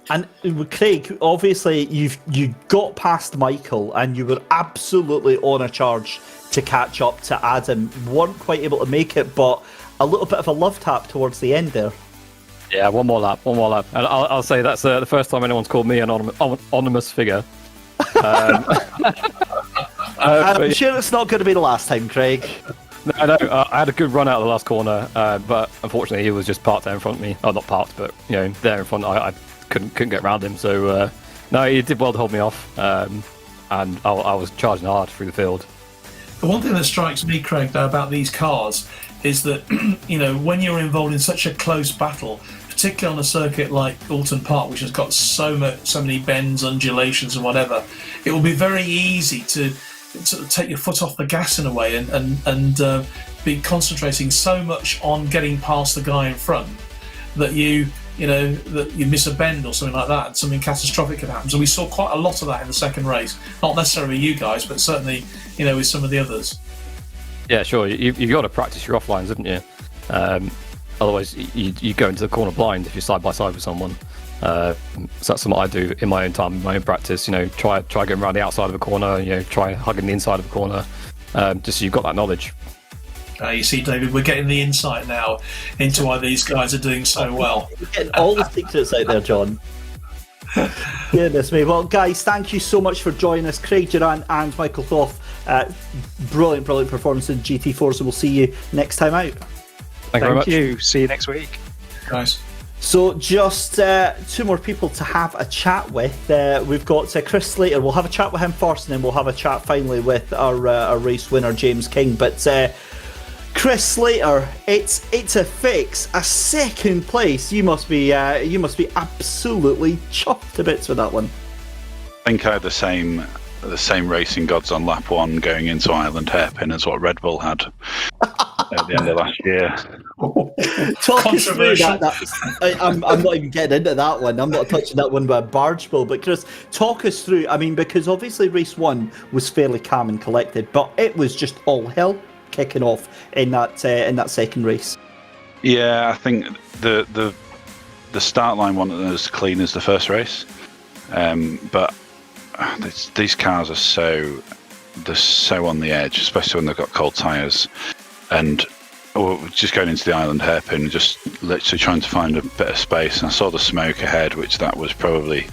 And Craig, obviously you got past Michael and you were absolutely on a charge to catch up to Adam. Weren't quite able to make it, but a little bit of a love tap towards the end there. Yeah, one more lap. And I'll say that's the first time anyone's called me an anonymous figure. I'm sure it's not going to be the last time, Craig. No, I had a good run out of the last corner, but unfortunately he was just parked there in front of me. Oh, not parked, but there in front. I couldn't get around him. So no, he did well to hold me off, and I was charging hard through the field. The one thing that strikes me, Craig, though, about these cars is that when you're involved in such a close battle, particularly on a circuit like Oulton Park, which has got so many bends, undulations, and whatever, it will be very easy to sort of take your foot off the gas in a way and be concentrating so much on getting past the guy in front that you miss a bend or something like that, and something catastrophic could happen. So we saw quite a lot of that in the second race, not necessarily you guys, but certainly with some of the others. Yeah, sure. You've got to practice your offlines, haven't you? Otherwise you go into the corner blind if you're side by side with someone. So that's something I do in my own time, in my own practice. Try getting around the outside of the corner. Try hugging the inside of the corner. Just so you've got that knowledge. You see, David, we're getting the insight now into why these guys are doing so well. We're getting all the secrets out there, John. Goodness me. Well, guys, thank you so much for joining us, Craig Durant and Michael Clough. Brilliant performance in GT4. So we'll see you next time out. Thank you very much. You. See you next week, guys. So just two more people to have a chat with. We've got Chris Slater. We'll have a chat with him first, and then we'll have a chat finally with our race winner, James King. But Chris Slater, it's a fix, a second place. You must be absolutely chuffed to bits with that one. I think I had the same racing gods on lap 1 going into Ireland hairpin as what Red Bull had at the end of last year. Talk us through that. I'm not even getting into that one. I'm not touching that one by a barge pole. But Chris, talk us through. I mean, because obviously race 1 was fairly calm and collected, but it was just all hell kicking off in that second race. Yeah, I think the start line wasn't as clean as the first race, but these cars are so on the edge, especially when they've got cold tyres, and just going into the island hairpin, just literally trying to find a bit of space. And I saw the smoke ahead, which that was probably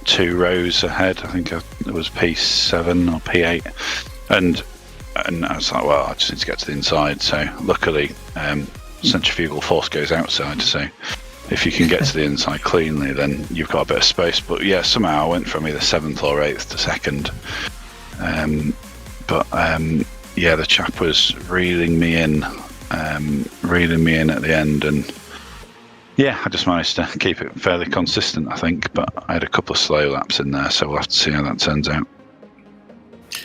2 rows ahead. I think it was P7 or P8, and I was like, well, I just need to get to the inside. So luckily, centrifugal force goes outside, so if you can get to the inside cleanly, then you've got a bit of space. But yeah, somehow I went from either 7th or 8th to 2nd. Yeah, the chap was reeling me in at the end, and yeah, I just managed to keep it fairly consistent, I think. But I had a couple of slow laps in there, so we'll have to see how that turns out.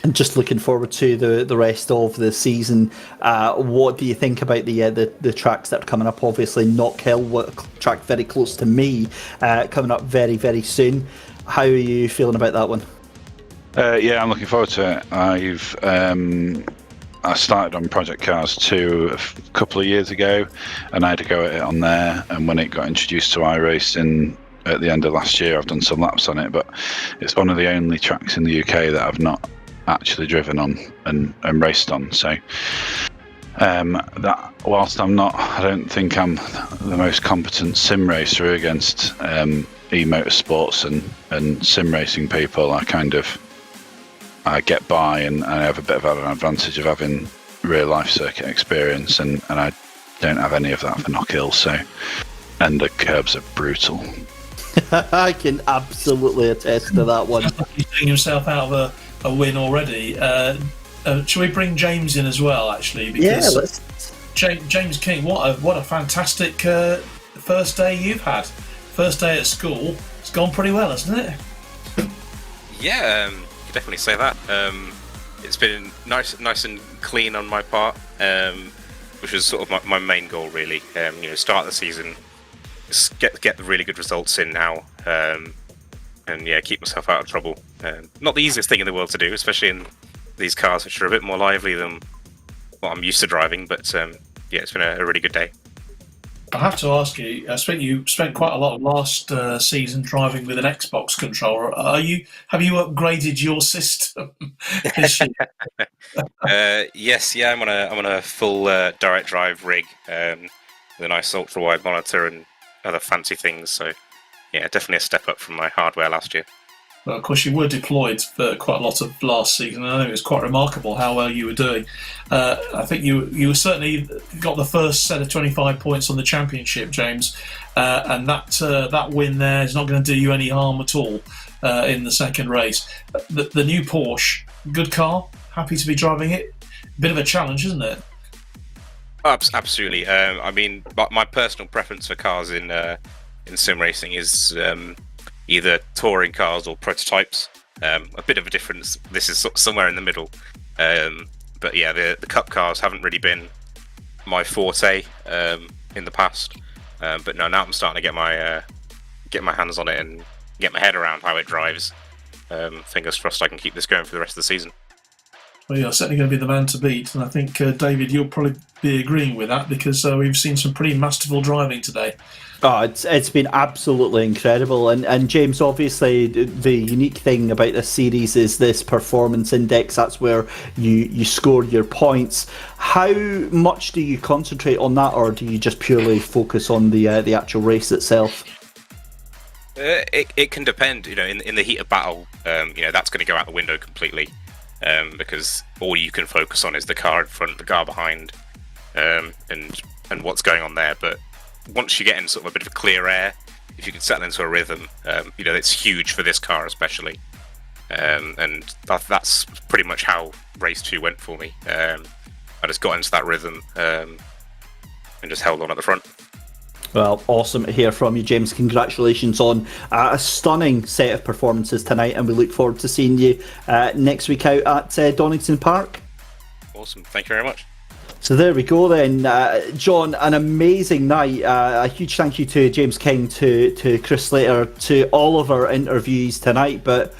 And just looking forward to the rest of the season. What do you think about the tracks that are coming up? Obviously, Knock Hill, a track very close to me, coming up very, very soon. How are you feeling about that one? Yeah, I'm looking forward to it. I started on Project Cars 2 a couple of years ago, and I had to go at it on there. And when it got introduced to iRacing at the end of last year, I've done some laps on it, but it's one of the only tracks in the UK that I've not actually driven on and raced on. So that whilst I don't think I'm the most competent sim racer against e-motorsports and sim racing people, I get by, and I have a bit of an advantage of having real life circuit experience, and I don't have any of that for Knock Hill. So, and the curbs are brutal. I can absolutely attest to that one. He's putting himself out of a win already. Shall we bring James in as well? Actually, because yeah, let's... James King, what a fantastic first day you've had. First day at school, it's gone pretty well, hasn't it? Yeah, you could definitely say that. It's been nice and clean on my part, which was sort of my main goal, really. Start the season, just get the really good results in now. And yeah, keep myself out of trouble. Not the easiest thing in the world to do, especially in these cars, which are a bit more lively than what I'm used to driving. But yeah, it's been a really good day. I have to ask you, you spent quite a lot of last season driving with an Xbox controller. Have you upgraded your system this year? Yes, yeah, I'm on a full direct drive rig with a nice ultra wide monitor and other fancy things. So yeah, definitely a step up from my hardware last year. Well, of course, you were deployed for quite a lot of last season, and I think it was quite remarkable how well you were doing. I think you certainly got the first set of 25 points on the championship, James, and that win there is not going to do you any harm at all in the second race. The new Porsche, good car, happy to be driving it. Bit of a challenge, isn't it? Absolutely. I mean, my personal preference for cars in sim racing is either touring cars or prototypes. A bit of a difference. This is somewhere in the middle. But yeah, the cup cars haven't really been my forte in the past. But now I'm starting to get my hands on it and get my head around how it drives. Fingers crossed I can keep this going for the rest of the season. Well, you're certainly going to be the man to beat, and I think, David, you'll probably be agreeing with that because we've seen some pretty masterful driving today. Oh, it's been absolutely incredible. And James, obviously, the unique thing about this series is this performance index. That's where you score your points. How much do you concentrate on that, or do you just purely focus on the actual race itself? It can depend. In the heat of battle, that's going to go out the window completely. Because all you can focus on is the car in front, the car behind, and what's going on there. But once you get in sort of a bit of a clear air, if you can settle into a rhythm, it's huge for this car especially. And that's pretty much how race 2 went for me. I just got into that rhythm and just held on at the front. Well, awesome to hear from you, James. Congratulations on a stunning set of performances tonight, and we look forward to seeing you next week out at Donington Park. Awesome. Thank you very much. So there we go then. John, an amazing night. A huge thank you to James King, to Chris Slater, to all of our interviewees tonight. But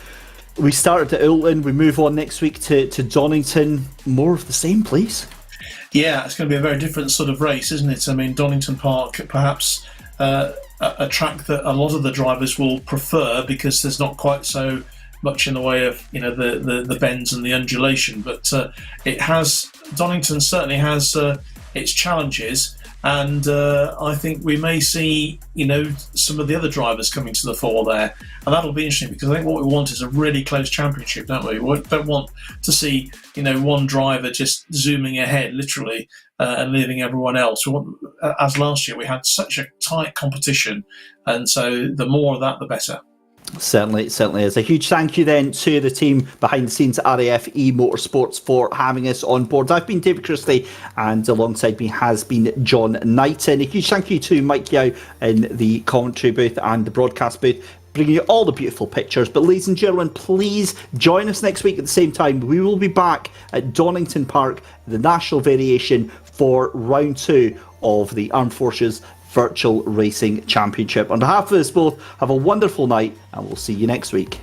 we started at Oulton, we move on next week to Donington. More of the same, please. Yeah, it's going to be a very different sort of race, isn't it? I mean, Donington Park, perhaps a track that a lot of the drivers will prefer because there's not quite so much in the way of the bends and the undulation, but Donington certainly has its challenges, and I think we may see some of the other drivers coming to the fore there, and that'll be interesting because I think what we want is a really close championship, don't we? We don't want to see one driver just zooming ahead literally and leaving everyone else. We want, as last year we had such a tight competition, and so the more of that the better. Certainly is. A huge thank you then to the team behind the scenes at RAFE Motorsports for having us on board. I've been David Christie, and alongside me has been John Knighton. A huge thank you to Mike Yao in the commentary booth and the broadcast booth, bringing you all the beautiful pictures. But ladies and gentlemen, please join us next week at the same time. We will be back at Donington Park, the national variation, for round 2 of the Armed Forces Virtual Racing Championship. On behalf of us both, have a wonderful night, and we'll see you next week.